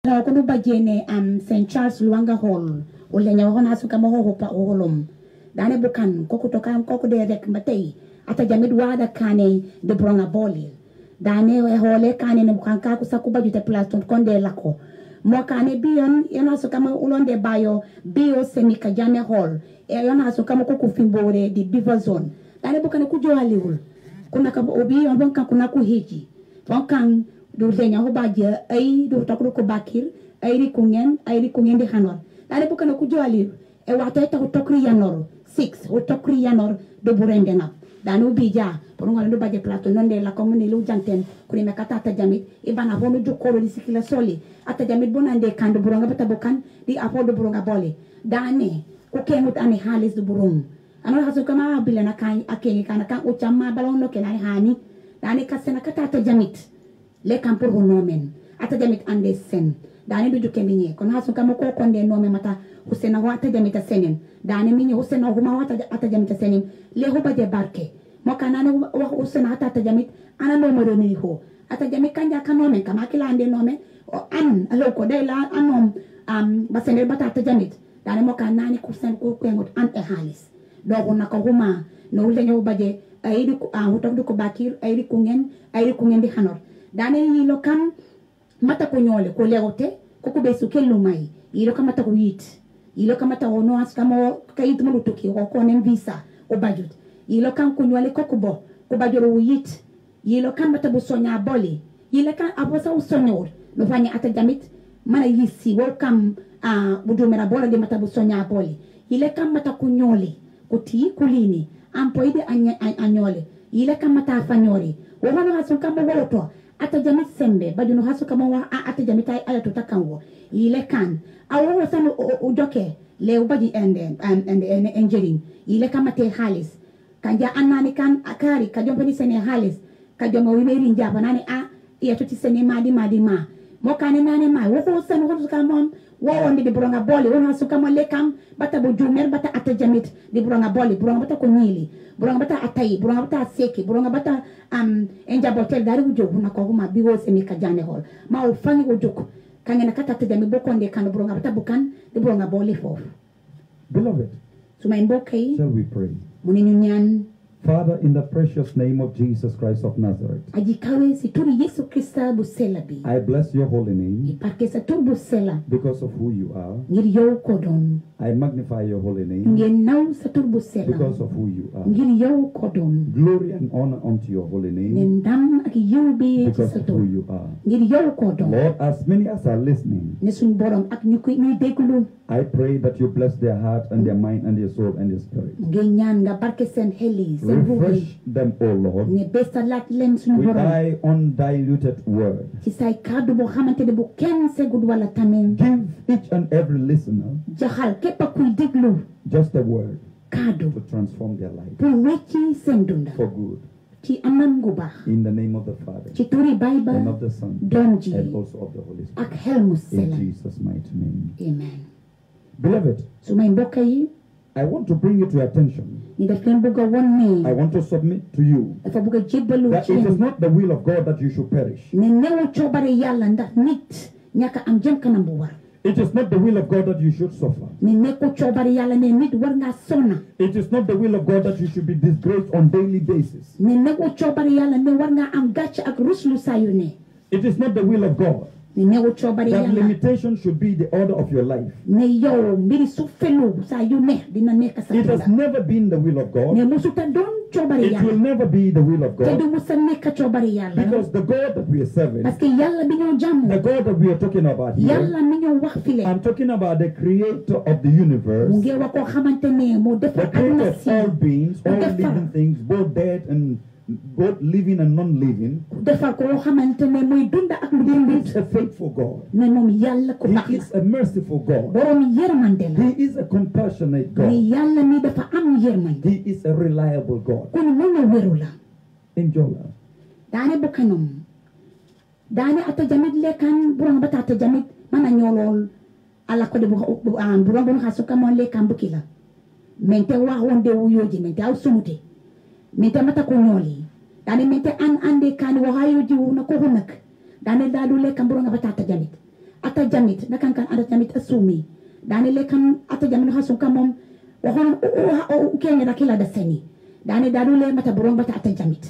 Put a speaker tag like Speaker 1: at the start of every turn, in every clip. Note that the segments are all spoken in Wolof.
Speaker 1: La kono bajene St. Charles Luanga Hall wala nya wana suka mo hopa holom dane bukan koko to kam koko de rek matay ata jamid wada kane de bronga boli dane we hole kane ne bukan ka ku sakuba jute plaston konde lako mo kane biyon yana suka mo ulonde bayo bio semika jane hall e yana suka mo koko fimbore di beaver zone dane bukan ku joaliwul kuna ka obi on kan kuna ku hiji kan do lenya ho baje ay do takro ko bakir ay ri kungen di hanor dale bukan ko joli e wata ta ko tokri yanor 6 o tokri yanor do burende na danu bija pour ngol do baje plateau non de la commune lu janten ko ni makata ta jamit e bana bono jokkolo di sikila soli ata jamit bonande kando buronga bata bukan di apodo buronga boli dane ko kemut ani halis do burung ano hasu kama bilana kan akeni kana kan o chamma balon no kenani hani dane kasena kata ta jamit le kampur nomen ata jamit ande sen dani du juke minye kono hasu kama ko konde nome mata husena wata jamita senen dani minye husena huma wata ata jamita senen le ho baje barke mo kanane wa husena ata jamit ana no mo ni ho ata jamit kanja kanome kama kila ande nome o an alo ko de la anom basene bata ata jamit dani mo kanane kusen ko kwengot an e halis do ko naka huma no le nyo baje ayri ko hutok ko bakir ayri kungen di hanor dane yi lo kam mata ko nyole ko lewote ko ko besu kello mai yilo kam mata ko yit yilo kam mata wono as kamo kayit mo lutuki ko nen visa o bajut yilo kam ko nyole ko bo ko bajoro yit yilo kam mata bu sonya boli yilo kam abosa o sonyor no fanya ata jamit mana yisi wo kam budu mera bola de mata bu sonya boli yilo kam mata ko nyole ko ti kulini ampoide anyole yilo kam mata fanyori wo hono hasun kam bo woto ata jamit sembe bajuno hasu kama wa ata jamit ay to takanwo ile kan awo sanu ujoke le ubaji ende engineering ile kama te halis kanja anani kan akari kajomba ni sene halis kajomba wimeri njaba nani iya tuti sene madi ma mo kane nane ma wo sanu ko kama wo wonde de bronga boli wona hasu kama le kam bata bo jumer bata ata jamit de bronga boli bronga bata ko nyili bronga bata atai bronga bata seki bronga bata enja botel dari ujo na ko ma biwo se mi kajane hol ma o fangi ujo kangena kata te dami bokonde kan bronga bata bukan de bronga boli fof.
Speaker 2: Beloved,
Speaker 1: Suma imboke
Speaker 2: shall we pray?
Speaker 1: muninyan
Speaker 2: Father, in the precious name of Jesus Christ of Nazareth,
Speaker 1: ajikawe situri Yesu Krista busela bi
Speaker 2: I bless your holy name
Speaker 1: iparke sa tu busela
Speaker 2: because of who you are.
Speaker 1: ngir yow kodon
Speaker 2: I magnify your holy name
Speaker 1: ngir naw sa tur busela
Speaker 2: because of who you are.
Speaker 1: ngir yow kodon
Speaker 2: Glory and honor unto your holy name
Speaker 1: ndam ak yow bi ci
Speaker 2: because
Speaker 1: sa
Speaker 2: of who
Speaker 1: tur
Speaker 2: you are.
Speaker 1: ngir yow kodon
Speaker 2: Lord, as many as are listening,
Speaker 1: ne suñ borom ak ñu koy ñuy déglu
Speaker 2: I pray that you bless their heart and their mind and their soul and their spirit.
Speaker 1: ngeen ñaan nga barke seen xel yi seen ruux yi
Speaker 2: Refresh them, O Lord,
Speaker 1: ne besalaat leen suñu
Speaker 2: with
Speaker 1: borom
Speaker 2: thy undiluted word.
Speaker 1: ci say kàddu boo xamante ne bu kenn segud wala tamit
Speaker 2: Give each and every listener
Speaker 1: jaxal képp a kuy déglu
Speaker 2: just a word
Speaker 1: kàddu
Speaker 2: to transform their life
Speaker 1: pour wecci seen dunda
Speaker 2: for good.
Speaker 1: ci anam gu baax
Speaker 2: In the name of the Father,
Speaker 1: ci turi bay ba
Speaker 2: and of the Son,
Speaker 1: doom ji
Speaker 2: and also of the Holy Spirit.
Speaker 1: ak xel mu
Speaker 2: In
Speaker 1: sell
Speaker 2: Jesus' mighty name.
Speaker 1: amen
Speaker 2: Beloved,
Speaker 1: su may mbokk yi
Speaker 2: I want to bring it to your attention.
Speaker 1: ñu def leen bëgg a won ne
Speaker 2: I want to submit to you
Speaker 1: dafa bëgg a jébbalu
Speaker 2: that
Speaker 1: ci
Speaker 2: it is
Speaker 1: yéen
Speaker 2: not the will of God that you should perish.
Speaker 1: ne newu coobare yàlla ndax nit ñàkk am jëm kanam bu war
Speaker 2: It is not the will of God that you should suffer.
Speaker 1: ne nekku coobare yàlla ne nit war ngaa sonna
Speaker 2: It is not the will of God that you should be disgraced on daily basis.
Speaker 1: ne nekku coobare yàlla ne war ngaa am gàcc ak ruslu saa yu ne
Speaker 2: It is not the will of God
Speaker 1: ne newu coobare
Speaker 2: that
Speaker 1: yàlla
Speaker 2: limitation should be the order of your life.
Speaker 1: ne yow mbiri su felu saa yu ne dina nekk sa
Speaker 2: It has
Speaker 1: dunda
Speaker 2: never been the will of
Speaker 1: ne
Speaker 2: God.
Speaker 1: musuta doon coobare
Speaker 2: It will
Speaker 1: yàlla
Speaker 2: never be the will of
Speaker 1: te du
Speaker 2: God,
Speaker 1: musa nekk coobare yàlla
Speaker 2: because the God that we are serving,
Speaker 1: parce que yàlla bi ñoo jàmm
Speaker 2: the God that we are talking about here,
Speaker 1: yàlla mi ñoo wax file
Speaker 2: I'm talking about the creator of the
Speaker 1: mu
Speaker 2: universe,
Speaker 1: ngi wax koo xamante ne moo
Speaker 2: the
Speaker 1: defar
Speaker 2: creator
Speaker 1: aduna
Speaker 2: of
Speaker 1: si
Speaker 2: all beings, all
Speaker 1: Defar.
Speaker 2: living things, both living and non-living.
Speaker 1: defar koo xamante ne muy dunda ak lu
Speaker 2: He
Speaker 1: dundut
Speaker 2: is a faithful God.
Speaker 1: ne moom yàlla ku baax
Speaker 2: He
Speaker 1: la
Speaker 2: is a merciful God.
Speaker 1: borom yërmande la
Speaker 2: He is a compassionate
Speaker 1: ne
Speaker 2: God.
Speaker 1: yàlla mi dafa am yërmande
Speaker 2: He is a reliable God.
Speaker 1: kon mën a wéru la
Speaker 2: Enjola.
Speaker 1: daane bukkanum daane ata jamit lekan burang bata ata jamit mana nyolol ala ko de burang bunu hasuka mon lekan bukila mente wa wonde wuyoji mente aw sumute mente mata ko nyoli daane mente an ande kan wa hayoji na ko hunak daane dadu lekan burang bata ata jamit ata jamit nakankan ata jamit asumi dani lekan ata jamit hasun kamom waxon o kenga nakila da seni dani dadule mata buron bata ata jamit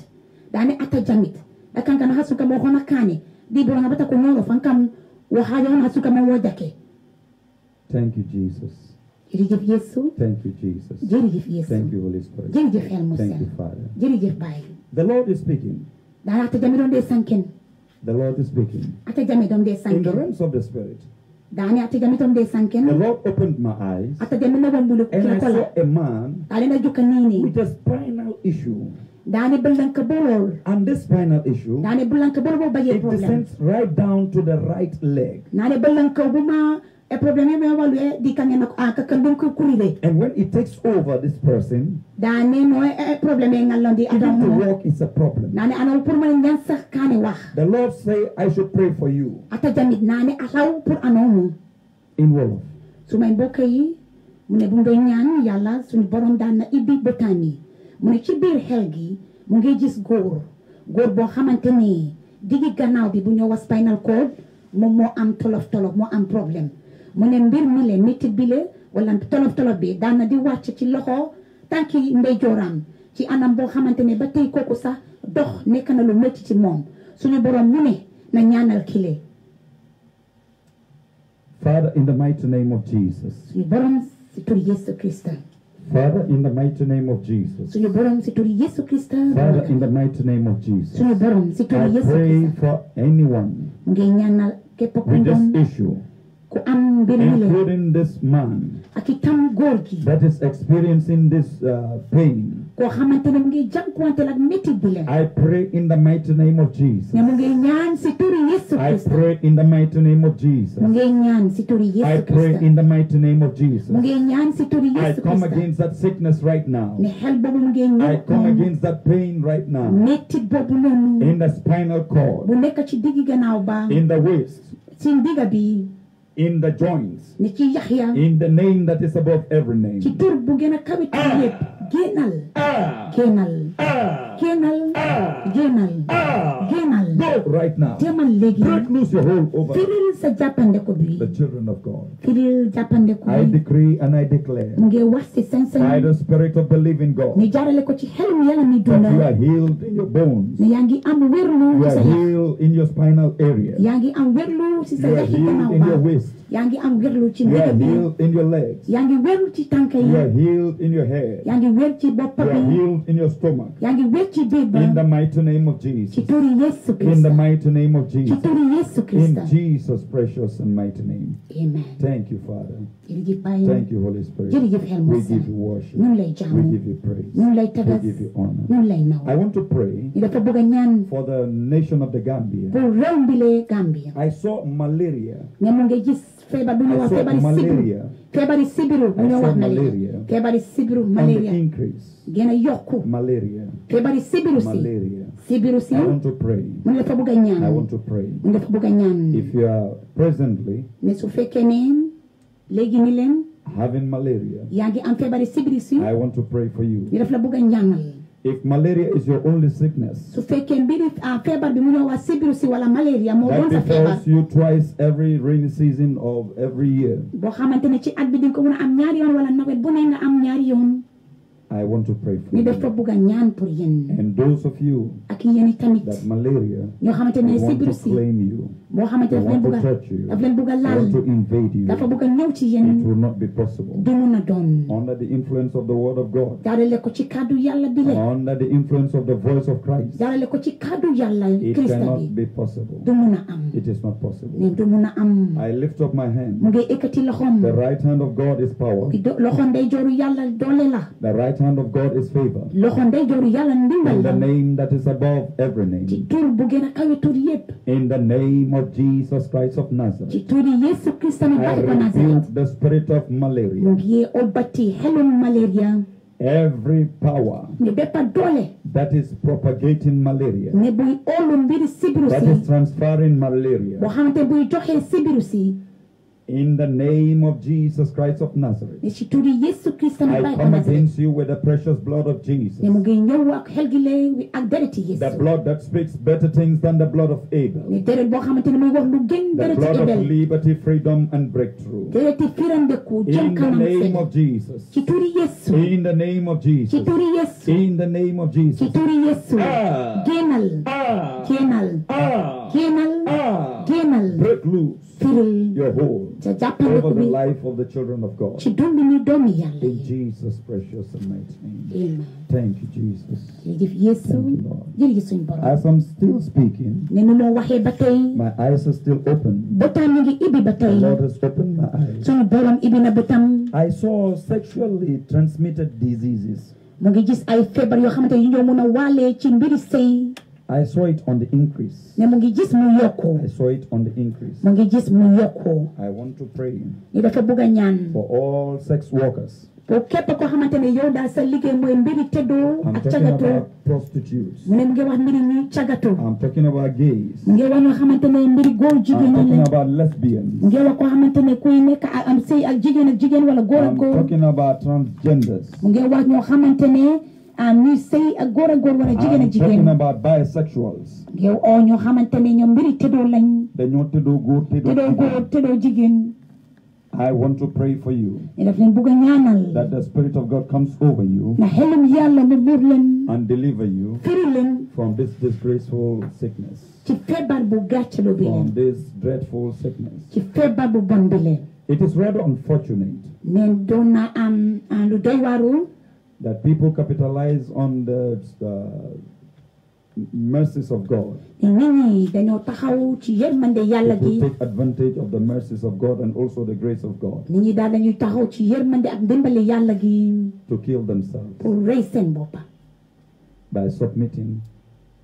Speaker 1: dani ata jamit nakankan hasun kamom waxona kane di buron bata ko nyoro fankam wa haja hasun kamom wajake.
Speaker 2: Thank you, Jesus.
Speaker 1: Jërëjëf Yesu.
Speaker 2: Thank you, Jesus.
Speaker 1: Jërëjëf Yesu.
Speaker 2: Thank you, Holy Spirit.
Speaker 1: Jërëjëf Xel Musa.
Speaker 2: Thank you, Father.
Speaker 1: Jërëjëf Baye.
Speaker 2: The Lord is speaking.
Speaker 1: Dana ata jamit on de sanken.
Speaker 2: The Lord is speaking.
Speaker 1: Ata jamit on de
Speaker 2: In the
Speaker 1: sanken.
Speaker 2: realms of the Spirit,
Speaker 1: Dani ata jamit on de sanken.
Speaker 2: the Lord opened my eyes
Speaker 1: Ata jamit na bambulu
Speaker 2: and I
Speaker 1: kila kola.
Speaker 2: saw a man
Speaker 1: Dani na juka nini.
Speaker 2: with a spinal issue.
Speaker 1: Dani belang ka bolol.
Speaker 2: And this spinal issue,
Speaker 1: Dani belang ka bolol ba ye
Speaker 2: it
Speaker 1: problem.
Speaker 2: descends right down to the right leg.
Speaker 1: Nani belang ka buma e probleme me walu di kangen na ka kandung ko kurire.
Speaker 2: And when it takes over this person,
Speaker 1: Dani no e probleme ngalon di
Speaker 2: even to
Speaker 1: adam.
Speaker 2: walk is a problem.
Speaker 1: Nani anol pour man ngan sax kane wax.
Speaker 2: The Lord say, I should pray for you
Speaker 1: Ata jamit nani alaw pour anomu.
Speaker 2: in Wolof.
Speaker 1: Su may mbokk yi mu ne bu ndoy ñaan yàlla suñu borom daan na ibbi bëtaani mu ne ci biir xel gi mu ngi gis góor boo xamante ni digi gannaaw bi bu ñëw wa spinal cord moom moo am tolof moo am problème mu ne mbir mi le métit bi le wala tolof bi daan na di wàcc ci loxo tànki ndeyjooram ci anam boo xamante ne ba tey kooku sax dox nekk na lu métti ci moom suñu borom mu ne na ñaanal kile
Speaker 2: Father, in the mighty name of Jesus.
Speaker 1: suñu borom si tur Yesu Krista
Speaker 2: Father, in the mighty name of Jesus.
Speaker 1: suñu borom si tur Yesu Krista
Speaker 2: Father, in the mighty name of Jesus.
Speaker 1: suñu borom si tur
Speaker 2: I
Speaker 1: Yesu
Speaker 2: pray
Speaker 1: Krista
Speaker 2: for anyone
Speaker 1: mu ngi ñaanal képp ku
Speaker 2: with this
Speaker 1: doon
Speaker 2: issue,
Speaker 1: ku am mbir mi le
Speaker 2: including this man
Speaker 1: ak itam góor gi
Speaker 2: that is experiencing this pain.
Speaker 1: koo xamante ne mu ngi jànkuwanteel ak métit bi le
Speaker 2: I pray in the mighty name of Jesus.
Speaker 1: ne mu ngi ñaan si tur Yesu
Speaker 2: I
Speaker 1: Krista
Speaker 2: pray in the mighty name of Jesus.
Speaker 1: mu ngi ñaan si tur
Speaker 2: I
Speaker 1: Yesu
Speaker 2: pray
Speaker 1: Krista
Speaker 2: in the mighty name of Jesus.
Speaker 1: mu ngi ñaan si tur
Speaker 2: I
Speaker 1: Yesu
Speaker 2: come
Speaker 1: Krista
Speaker 2: against that sickness right now.
Speaker 1: ne xel boobu mu ngi
Speaker 2: I
Speaker 1: ñëw
Speaker 2: come against that pain right now.
Speaker 1: métit boobu noonu
Speaker 2: In the spinal cord,
Speaker 1: bu nekk ci diggi gannaaw ba
Speaker 2: in the waist,
Speaker 1: ci ndiga bi
Speaker 2: in the joints,
Speaker 1: ne ci yax ya
Speaker 2: in the name that is above every name.
Speaker 1: ci tur bu gën a kawe tur yëpp génnal génnal génnal génnal génnal
Speaker 2: Go right now.
Speaker 1: demal léegi
Speaker 2: Break loose your hold over
Speaker 1: firil sa jàppandeku bi
Speaker 2: the children of God.
Speaker 1: firil jàppandeku
Speaker 2: I
Speaker 1: bi
Speaker 2: decree and I declare
Speaker 1: mu ngi wax ci
Speaker 2: by
Speaker 1: sañ-sañ
Speaker 2: the Spirit of the living God
Speaker 1: ni jaarale ko ci xelum yàlla mi
Speaker 2: that you
Speaker 1: dunda
Speaker 2: are healed in your bones.
Speaker 1: ne yaa ngi am wérlu
Speaker 2: You
Speaker 1: ci sa
Speaker 2: are
Speaker 1: yax
Speaker 2: healed in your spinal area.
Speaker 1: yaa ngi am wérlu ci sa
Speaker 2: You are
Speaker 1: yaxi
Speaker 2: healed
Speaker 1: gannaaw
Speaker 2: in your
Speaker 1: ba
Speaker 2: waist.
Speaker 1: yaa ngi am wérlu ci
Speaker 2: You
Speaker 1: ndiga
Speaker 2: are
Speaker 1: bi
Speaker 2: healed in your legs.
Speaker 1: yaa ngi wérlu ci tànk
Speaker 2: You are
Speaker 1: yi
Speaker 2: healed in your head.
Speaker 1: yaa ngi wér ci bopp
Speaker 2: You are
Speaker 1: bi
Speaker 2: healed in your stomach.
Speaker 1: yaa ngi wér ci biir ba
Speaker 2: In the mighty name of
Speaker 1: ci
Speaker 2: Jesus.
Speaker 1: turi Yesu
Speaker 2: In the
Speaker 1: Krista
Speaker 2: mighty name of
Speaker 1: ci
Speaker 2: Jesus.
Speaker 1: turi Yesu
Speaker 2: In
Speaker 1: Krista
Speaker 2: Jesus' precious and mighty name.
Speaker 1: amen
Speaker 2: Thank you, Father.
Speaker 1: jërëjëf Baye
Speaker 2: Thank you, Holy Spirit.
Speaker 1: jërëjëf Xel
Speaker 2: We
Speaker 1: Musa
Speaker 2: give you worship.
Speaker 1: ñu ngi lay
Speaker 2: We
Speaker 1: jaamu
Speaker 2: give you praise.
Speaker 1: ñu ngi lay
Speaker 2: We
Speaker 1: tagas
Speaker 2: give you honor.
Speaker 1: ñu ngi lay naw
Speaker 2: I want to pray
Speaker 1: ñu dafa bëgg a ñaan
Speaker 2: for the nation of the Gambia.
Speaker 1: pour réew bi le Gambia
Speaker 2: I saw malaria.
Speaker 1: ne mu ngi gis feebar bu ñu
Speaker 2: I
Speaker 1: wax
Speaker 2: saw
Speaker 1: feebari sibiru
Speaker 2: malaria
Speaker 1: feebari sibiru bu
Speaker 2: I
Speaker 1: ñu
Speaker 2: saw
Speaker 1: wax
Speaker 2: malaria
Speaker 1: feebari sibiru
Speaker 2: on the
Speaker 1: malaria
Speaker 2: increase.
Speaker 1: gën a yokku
Speaker 2: Malaria.
Speaker 1: feebari sibiru si
Speaker 2: Malaria.
Speaker 1: sibiru si
Speaker 2: I want to pray.
Speaker 1: mu ne dafa bëgg a
Speaker 2: I
Speaker 1: ñaan
Speaker 2: want to pray.
Speaker 1: mu ne dafa bëgg a ñaan
Speaker 2: If you are presently
Speaker 1: ne su fekkee ne léegi ni leen
Speaker 2: having malaria,
Speaker 1: yaa ngi am feebari sibiru si
Speaker 2: I want to pray for you.
Speaker 1: ñu def la bëgg a ñaanal
Speaker 2: If malaria is your only sickness,
Speaker 1: su fekkee mbiri feebar bi mu ñëw wax sibiru si wala malaria moo doon
Speaker 2: that
Speaker 1: sa feebar
Speaker 2: befalls you twice every rainy season of every year,
Speaker 1: boo xamante ne ci at bi di nga ko mën a am ñaari yoon wala nawet bu ne nga am ñaari yoon
Speaker 2: I want to pray for
Speaker 1: ñu def fa
Speaker 2: you.
Speaker 1: bëgg a ñaan pour yéen
Speaker 2: And those of you
Speaker 1: ak yéen tamit
Speaker 2: that malaria
Speaker 1: ñoo xamante ne
Speaker 2: want
Speaker 1: sibiru
Speaker 2: to
Speaker 1: si
Speaker 2: claim you,
Speaker 1: boo xamante
Speaker 2: they
Speaker 1: daf leen
Speaker 2: want to
Speaker 1: bëgg a
Speaker 2: touch you,
Speaker 1: daf leen bëgg a
Speaker 2: they
Speaker 1: laal
Speaker 2: want to invade you,
Speaker 1: dafa bëgg a ñëw ci
Speaker 2: it
Speaker 1: yéen
Speaker 2: will not be possible.
Speaker 1: du mun a doon
Speaker 2: Under the influence of the word of God,
Speaker 1: jaarale ko ci kàddu yàlla bi le
Speaker 2: under the influence of the voice of Christ,
Speaker 1: jaarale ko ci kàddu yàlla
Speaker 2: it
Speaker 1: Krista
Speaker 2: cannot
Speaker 1: bi
Speaker 2: be possible.
Speaker 1: du mun a am
Speaker 2: It is not
Speaker 1: ne
Speaker 2: possible.
Speaker 1: du mun a am
Speaker 2: I lift up my
Speaker 1: mu
Speaker 2: hand.
Speaker 1: ngi ekkati loxoom
Speaker 2: The right hand of God is power.
Speaker 1: loxo ndeyjooru yàlla doole la
Speaker 2: The right hand of God is favor.
Speaker 1: loxo ndeyjooru yàlla ndimbal
Speaker 2: In the
Speaker 1: la
Speaker 2: name that is above every
Speaker 1: ci
Speaker 2: name.
Speaker 1: tur bu gën a kawe tur yépp
Speaker 2: In the name of Jesus Christ of
Speaker 1: ci
Speaker 2: Nazareth.
Speaker 1: turi Yesu Krista mi
Speaker 2: I
Speaker 1: bàyyi ko Nazareth
Speaker 2: rebuke the spirit of
Speaker 1: mu
Speaker 2: malaria.
Speaker 1: ngi obbati xelum malaria
Speaker 2: Every power
Speaker 1: ne béppa doole
Speaker 2: that is propagating malaria,
Speaker 1: ne buy óolu mbiri sibiru
Speaker 2: that
Speaker 1: si
Speaker 2: is transferring malaria,
Speaker 1: boo xamante buy joxee sibiru si
Speaker 2: In the name of Jesus Christ of Nazareth,
Speaker 1: ne ci turi Yesu Krista mi
Speaker 2: I
Speaker 1: bay ko
Speaker 2: come
Speaker 1: Nazareth
Speaker 2: against you with the precious blood of Jesus.
Speaker 1: ne mu ngi ñëw ak xel gi lee ak dereti
Speaker 2: The
Speaker 1: Yesu
Speaker 2: blood that speaks better things than the blood of Abel.
Speaker 1: ne deret boo xamante ne muy wax lu gën
Speaker 2: The
Speaker 1: dereti
Speaker 2: blood of
Speaker 1: Abel
Speaker 2: liberty, freedom, and breakthrough.
Speaker 1: dereti firandeku jëm
Speaker 2: In the
Speaker 1: kanam
Speaker 2: name
Speaker 1: seen
Speaker 2: of Jesus.
Speaker 1: ci turi Yesu
Speaker 2: In the name of
Speaker 1: ci
Speaker 2: Jesus.
Speaker 1: turi Yesu
Speaker 2: In the name of
Speaker 1: ci
Speaker 2: Jesus.
Speaker 1: turi Yesu
Speaker 2: Ah.
Speaker 1: génnal
Speaker 2: Ah.
Speaker 1: génnal
Speaker 2: Ah.
Speaker 1: génnal
Speaker 2: Ah.
Speaker 1: génnal
Speaker 2: Break loose
Speaker 1: firil
Speaker 2: your hold
Speaker 1: ca jàppandeku
Speaker 2: over the
Speaker 1: bi
Speaker 2: life of the children of God.
Speaker 1: ci dund ni doomi Yàlla
Speaker 2: In
Speaker 1: yi
Speaker 2: Jesus' precious and mighty name.
Speaker 1: amen
Speaker 2: Thank you, Jesus.
Speaker 1: jërëjëf Yesu
Speaker 2: Thank you, Lord.
Speaker 1: jërëjëf suñu borom
Speaker 2: As I'm still speaking,
Speaker 1: ne nu moo waxee ba tey
Speaker 2: my eyes are still open.
Speaker 1: bëtam mi ngi ibbi ba
Speaker 2: The
Speaker 1: tey
Speaker 2: Lord has opened my eyes.
Speaker 1: suñu borom ibbi na bëtam
Speaker 2: I saw sexually transmitted diseases.
Speaker 1: mu ngi gis ay feebar yoo xamante ne ñoo mën a waalee ci mbiri sëy
Speaker 2: I saw it on the increase.
Speaker 1: ne mu ngi gis mu yokku
Speaker 2: I saw it on the increase.
Speaker 1: mu ngi gis mu yokku
Speaker 2: I want to pray
Speaker 1: ni dafa bëgg a ñaan
Speaker 2: for all sex workers.
Speaker 1: pour képp koo xamante ne yow daal sa liggéey mooy mbiri tëddoo
Speaker 2: I'm
Speaker 1: ak
Speaker 2: talking
Speaker 1: cagatu
Speaker 2: about prostitutes.
Speaker 1: mu ne mu ngi wax mbiri ñuy cagatu
Speaker 2: I'm talking about gays.
Speaker 1: mu ngi wax ñoo xamante ne mbiri góor jigéen
Speaker 2: I'm
Speaker 1: ñi
Speaker 2: talking
Speaker 1: la
Speaker 2: about lesbians.
Speaker 1: mu ngi wax koo xamante ne kuy nekk am sëy ak jigéen wala góor ak
Speaker 2: I'm
Speaker 1: góor
Speaker 2: talking about transgenders.
Speaker 1: mu ngi wax ñoo xamante ne ñuy sëy ak góor wala jigéen
Speaker 2: I'm
Speaker 1: ak jigéen
Speaker 2: talking about bisexuals.
Speaker 1: mu ngi oo ñoo xamante ne ñoom mbiri tëddoo lañ
Speaker 2: Dañoo tëddoo góor, tëddoo
Speaker 1: tëddoo góor
Speaker 2: jigéen.
Speaker 1: tëddoo jigéen
Speaker 2: I want to pray for you
Speaker 1: ne daf leen bëgg a ñaanal
Speaker 2: that the Spirit of God comes over you
Speaker 1: na xelum Yàlla mu muur leen
Speaker 2: and deliver you
Speaker 1: firi leen
Speaker 2: from this disgraceful sickness,
Speaker 1: ci feebar bu gàccalu bi
Speaker 2: from
Speaker 1: leen
Speaker 2: this dreadful sickness.
Speaker 1: ci feebar bu bon bi leen
Speaker 2: It is rather unfortunate
Speaker 1: neen doon na am lu doy waaru
Speaker 2: that people capitalize on the mercies of God.
Speaker 1: ne nit ñi dañoo taxaw ci yërmande Yàlla
Speaker 2: People
Speaker 1: gi
Speaker 2: take advantage of the mercies of God and also the grace of God
Speaker 1: nit ñi daal dañuy taxaw ci yërmande ak ndimbali Yàlla gi
Speaker 2: to kill themselves
Speaker 1: pour rey seen boppa
Speaker 2: by submitting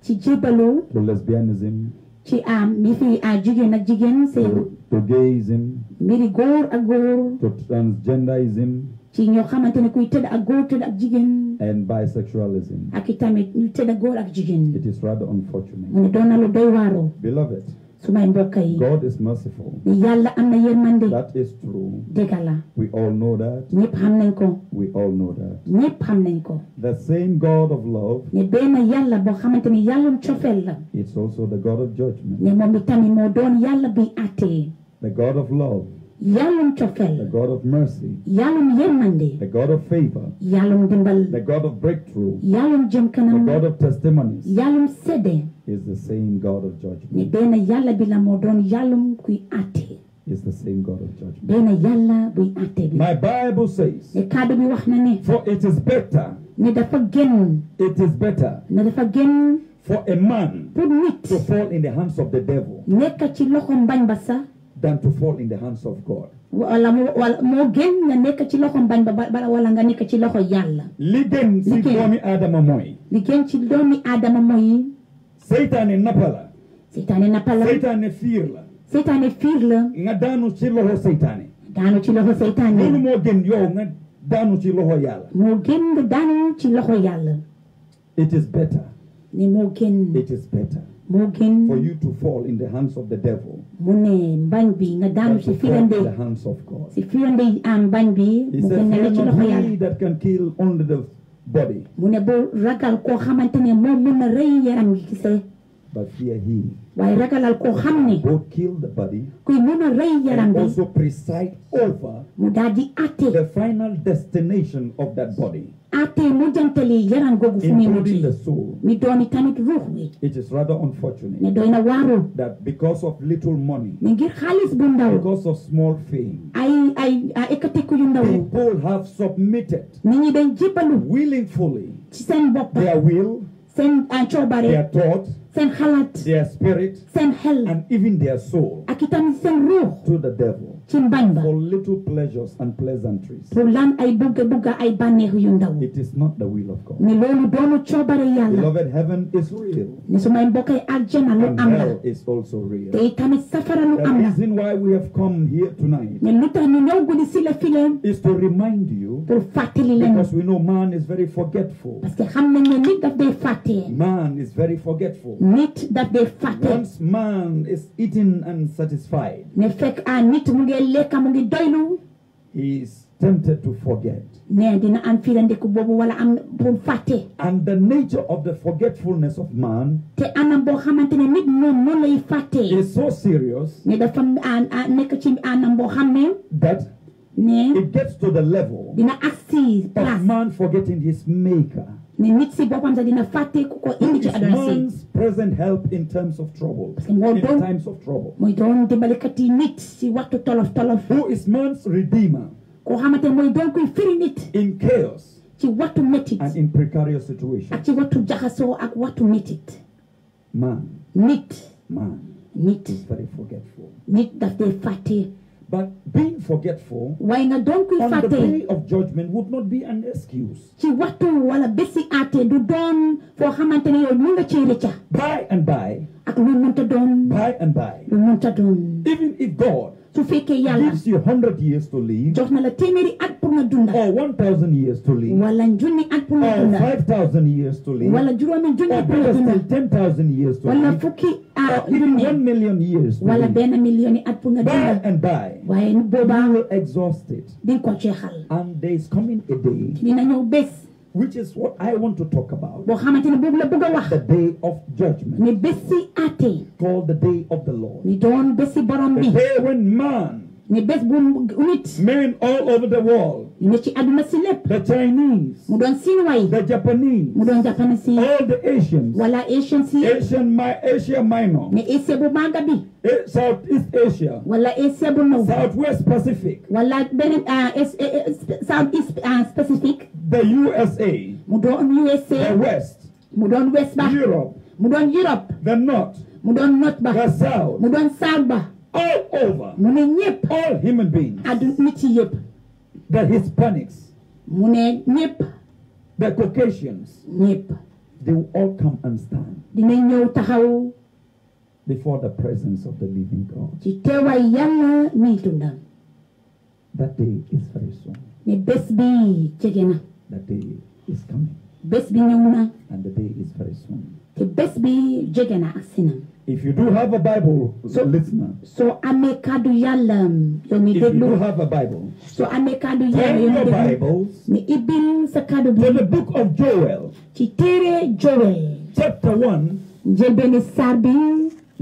Speaker 1: ci jébalu
Speaker 2: to lesbianism,
Speaker 1: ci mi fi jigéen ak jigéen sëy
Speaker 2: to gayism,
Speaker 1: mbiri góor ak góor
Speaker 2: to transgenderism,
Speaker 1: ci ñoo xamante ne kuy tëdd ak góor tëdd ak jigéen
Speaker 2: and bisexualism.
Speaker 1: ak itamit ñu tëdd ak góor ak jigéen
Speaker 2: It is rather
Speaker 1: mu
Speaker 2: unfortunate.
Speaker 1: ne doon na lu doy waaru
Speaker 2: Beloved,
Speaker 1: su may mbokk yi
Speaker 2: God is merciful.
Speaker 1: ne Yàlla am na yërmande
Speaker 2: That is true.
Speaker 1: dëgg la
Speaker 2: We all know that.
Speaker 1: ñëpp xam nañ ko
Speaker 2: We all know that.
Speaker 1: ñëpp xam nañ ko
Speaker 2: The same God of love,
Speaker 1: ne benn Yàlla boo xamante ne yàllum cofeel la
Speaker 2: it's also the God of judgment.
Speaker 1: ne moom itamit moo doon Yàlla bi àttee
Speaker 2: The God of love,
Speaker 1: yàllum
Speaker 2: the
Speaker 1: cofeel
Speaker 2: God of mercy,
Speaker 1: yàllum yërmande
Speaker 2: the God of favor,
Speaker 1: yàllum dimbal
Speaker 2: the God of breakthrough,
Speaker 1: yàllum jëm
Speaker 2: the
Speaker 1: kanam
Speaker 2: God of testimonies
Speaker 1: yàllum sedde
Speaker 2: is the same God of
Speaker 1: ne
Speaker 2: judgment.
Speaker 1: benn Yàlla bi la moo doon yàllum kuy àttee
Speaker 2: Is the same God of judgment.
Speaker 1: benn Yàlla buy àttee bi
Speaker 2: My Bible says,
Speaker 1: ne kàddu bi wax na ne
Speaker 2: for it is better,
Speaker 1: ne dafa gën
Speaker 2: it is better
Speaker 1: ne dafa gën
Speaker 2: for a man
Speaker 1: pour nit
Speaker 2: to fall in the hands of the devil
Speaker 1: nekk ci loxo mbañ ba sax
Speaker 2: than to fall in the hands of God.
Speaker 1: wala moo gën nga nekk ci loxo mbañ ba wala nga nekk ci loxo Yàlla
Speaker 2: li gën si
Speaker 1: Li gën.
Speaker 2: doomi aadama mooy
Speaker 1: li gën ci doomi aadama mooy
Speaker 2: seytaane nappa la,
Speaker 1: seytaane nappa la
Speaker 2: seytaane fiir la,
Speaker 1: seytaane fiir la
Speaker 2: nga daanu ci loxo seytaane.
Speaker 1: daanu ci loxo
Speaker 2: loolu
Speaker 1: seytaane
Speaker 2: moo gën yow nga daanu ci loxo yàlla.
Speaker 1: moo gën nga daanu ci loxo Yàlla
Speaker 2: It is better,
Speaker 1: ne moo gën
Speaker 2: it is better
Speaker 1: moo gën
Speaker 2: for you to fall in the hands of the devil
Speaker 1: mu ne mbañ bi nga
Speaker 2: than
Speaker 1: daanu
Speaker 2: to
Speaker 1: ci
Speaker 2: fall in the
Speaker 1: firande
Speaker 2: hands of God.
Speaker 1: ci firande mbañ bi
Speaker 2: He
Speaker 1: mu
Speaker 2: said,
Speaker 1: gën nga
Speaker 2: fear
Speaker 1: ne ci
Speaker 2: not
Speaker 1: loxo
Speaker 2: he
Speaker 1: Yàlla
Speaker 2: that can kill only the body,
Speaker 1: mu ne bu ragal koo xamante ne moom mun na rëy yaram gi kese
Speaker 2: but fear he
Speaker 1: waaye ragalal koo xam ne
Speaker 2: both kill the body
Speaker 1: kuy mun a rëy yaram
Speaker 2: and
Speaker 1: bi
Speaker 2: also preside over
Speaker 1: mu daal di àtte
Speaker 2: the final destination of that body,
Speaker 1: àtte mu jantali yaram googu fu muy
Speaker 2: including the
Speaker 1: mujj
Speaker 2: soul.
Speaker 1: mi dooni tamit ruux wi
Speaker 2: It is rather unfortunate
Speaker 1: ne doy na waaru
Speaker 2: that because of little money,
Speaker 1: ne ngir xaalis bu ndaw
Speaker 2: because of small fame,
Speaker 1: ay ekkatiku yu ndaw
Speaker 2: people have submitted
Speaker 1: nit ñi dañ jébbalu
Speaker 2: willingly
Speaker 1: ci seen bopp
Speaker 2: their will,
Speaker 1: seen coobare
Speaker 2: their thought,
Speaker 1: seen xalaat
Speaker 2: their spirit,
Speaker 1: seen xel
Speaker 2: and even their soul
Speaker 1: ak itam seen ruux
Speaker 2: to the devil
Speaker 1: ci mbañ ba
Speaker 2: for little pleasures and pleasantries.
Speaker 1: pour lan ay bugga ay bànneex yu ndaw
Speaker 2: It is not the will of God.
Speaker 1: ne loolu doonu coobare Yàlla
Speaker 2: Beloved, heaven is real
Speaker 1: ne su may mbokkay aljana lu
Speaker 2: and
Speaker 1: am la
Speaker 2: hell is also real.
Speaker 1: te tamit safara lu
Speaker 2: The
Speaker 1: am la
Speaker 2: reason why we have come here tonight
Speaker 1: ne lu tax ñu ñëw guddi si la file
Speaker 2: is to remind you,
Speaker 1: pour fàttali leen
Speaker 2: because we know man is very forgetful.
Speaker 1: parce que xam nañ ne nit daf day fàtte
Speaker 2: Man is very forgetful.
Speaker 1: nit daf dee fàtte
Speaker 2: Once man is eaten and satisfied,
Speaker 1: ne fekk nit mu ngi lekka mu ngi doylu
Speaker 2: he is tempted to forget.
Speaker 1: ne dina am firandeku boobu wala am pour fàtte
Speaker 2: And the nature of the forgetfulness of man
Speaker 1: te anam boo xamante ne nit moom noonu lay fàtte
Speaker 2: is so serious
Speaker 1: ne dafa nekk ci anam boo xam ne
Speaker 2: that
Speaker 1: ne
Speaker 2: it gets to the level
Speaker 1: dina agsi
Speaker 2: of
Speaker 1: place
Speaker 2: man forgetting his maker.
Speaker 1: ne nit si boppam sax dina fàtte ku ko indi ci
Speaker 2: It's
Speaker 1: aduna si
Speaker 2: man's present help in terms of trouble.
Speaker 1: que moo
Speaker 2: In
Speaker 1: doon-
Speaker 2: times of trouble.
Speaker 1: mooy doon dimbalikat yi nit si waxtu tolof tolof
Speaker 2: Who is man's redeemer
Speaker 1: koo xamante ne mooy doon kuy firi nit
Speaker 2: in chaos
Speaker 1: ci waxtu métit
Speaker 2: and in precarious
Speaker 1: ak
Speaker 2: situations?
Speaker 1: ci waxtu jaxasoo ak waxtu métit
Speaker 2: Man
Speaker 1: nit
Speaker 2: is very forgetful.
Speaker 1: nit daf dee fàtte
Speaker 2: But being forgetful
Speaker 1: waaye nga doon kuy
Speaker 2: on the
Speaker 1: fàtte
Speaker 2: day of judgment would not be an excuse.
Speaker 1: ci waxtu wala bési àtte du doon foo xamante ne yow mun nga cee rëcca
Speaker 2: By and by,
Speaker 1: ak lu mënta doon
Speaker 2: by and by,
Speaker 1: lu mënta doon
Speaker 2: even if God
Speaker 1: su fekkee yàlla
Speaker 2: gives you 100 years to live,
Speaker 1: jox na la téeméeri at pour nga dunda
Speaker 2: or 1,000 years to live,
Speaker 1: wala junni at pour nga
Speaker 2: or
Speaker 1: dunda
Speaker 2: 5,000 years to live,
Speaker 1: wala juróomi junni
Speaker 2: or
Speaker 1: pour nga
Speaker 2: better
Speaker 1: dunda
Speaker 2: still 10,000 years to
Speaker 1: wala
Speaker 2: live,
Speaker 1: fukki
Speaker 2: or even 1
Speaker 1: junni
Speaker 2: million years to
Speaker 1: wala
Speaker 2: live.
Speaker 1: benn million at pour nga
Speaker 2: By
Speaker 1: dunda
Speaker 2: and by,
Speaker 1: waaye boobaa
Speaker 2: you will exhaust it.
Speaker 1: di nga ko jeexal
Speaker 2: And there is coming a day,
Speaker 1: dina ñëw bés
Speaker 2: which is what I want to talk about,
Speaker 1: boo xamante ne boobu la bëgg a wax
Speaker 2: the day of judgment,
Speaker 1: ne bési àtte
Speaker 2: called the day of the Lord.
Speaker 1: ni doon bési borom
Speaker 2: The
Speaker 1: bi
Speaker 2: day when man,
Speaker 1: ne bés bu nit
Speaker 2: men all over the world,
Speaker 1: ne ci àdduna si lépp
Speaker 2: the Chinese,
Speaker 1: mu doon Sinway
Speaker 2: the Japanese,
Speaker 1: mu doon Japan si
Speaker 2: all the Asians,
Speaker 1: wala Asian si
Speaker 2: Asia Minor,
Speaker 1: ne Asia bu màgga bi
Speaker 2: Southeast Asia,
Speaker 1: wala Asia bu ndaw
Speaker 2: Southwest Pacific,
Speaker 1: wala beneen South East Pacific
Speaker 2: the USA,
Speaker 1: mu doon
Speaker 2: the
Speaker 1: USA
Speaker 2: West,
Speaker 1: mu doon West ba
Speaker 2: Europe,
Speaker 1: mu doon Europe
Speaker 2: the North,
Speaker 1: mu doon North ba
Speaker 2: the South,
Speaker 1: mu doon South ba
Speaker 2: all over,
Speaker 1: mu ne ñëpp
Speaker 2: all human beings,
Speaker 1: àdduna nit yi yëpp
Speaker 2: the Hispanics,
Speaker 1: mu ne ñëpp
Speaker 2: the Caucasians,
Speaker 1: ñëpp
Speaker 2: they will all come and stand
Speaker 1: dina ñëw taxaw
Speaker 2: before the presence of the living God.
Speaker 1: ci teewaay yàlla mi dundam
Speaker 2: That day is very soon.
Speaker 1: ne bés bi jege na
Speaker 2: That day is coming.
Speaker 1: bés bi ñëw na
Speaker 2: And the day is very soon.
Speaker 1: te bés bi jege na ak si na
Speaker 2: If you do have a Bible, listener,
Speaker 1: soo amee kàddu yàlla yow mi
Speaker 2: if you do
Speaker 1: déglu
Speaker 2: have a Bible,
Speaker 1: soo amee kàddu yàlla
Speaker 2: turn
Speaker 1: yow mi
Speaker 2: your
Speaker 1: déglu
Speaker 2: Bibles
Speaker 1: ne ibil sa kàddu
Speaker 2: to the
Speaker 1: bi
Speaker 2: book of Joel,
Speaker 1: ci téere Joel
Speaker 2: chapter 1.
Speaker 1: njëlbeeni saar bi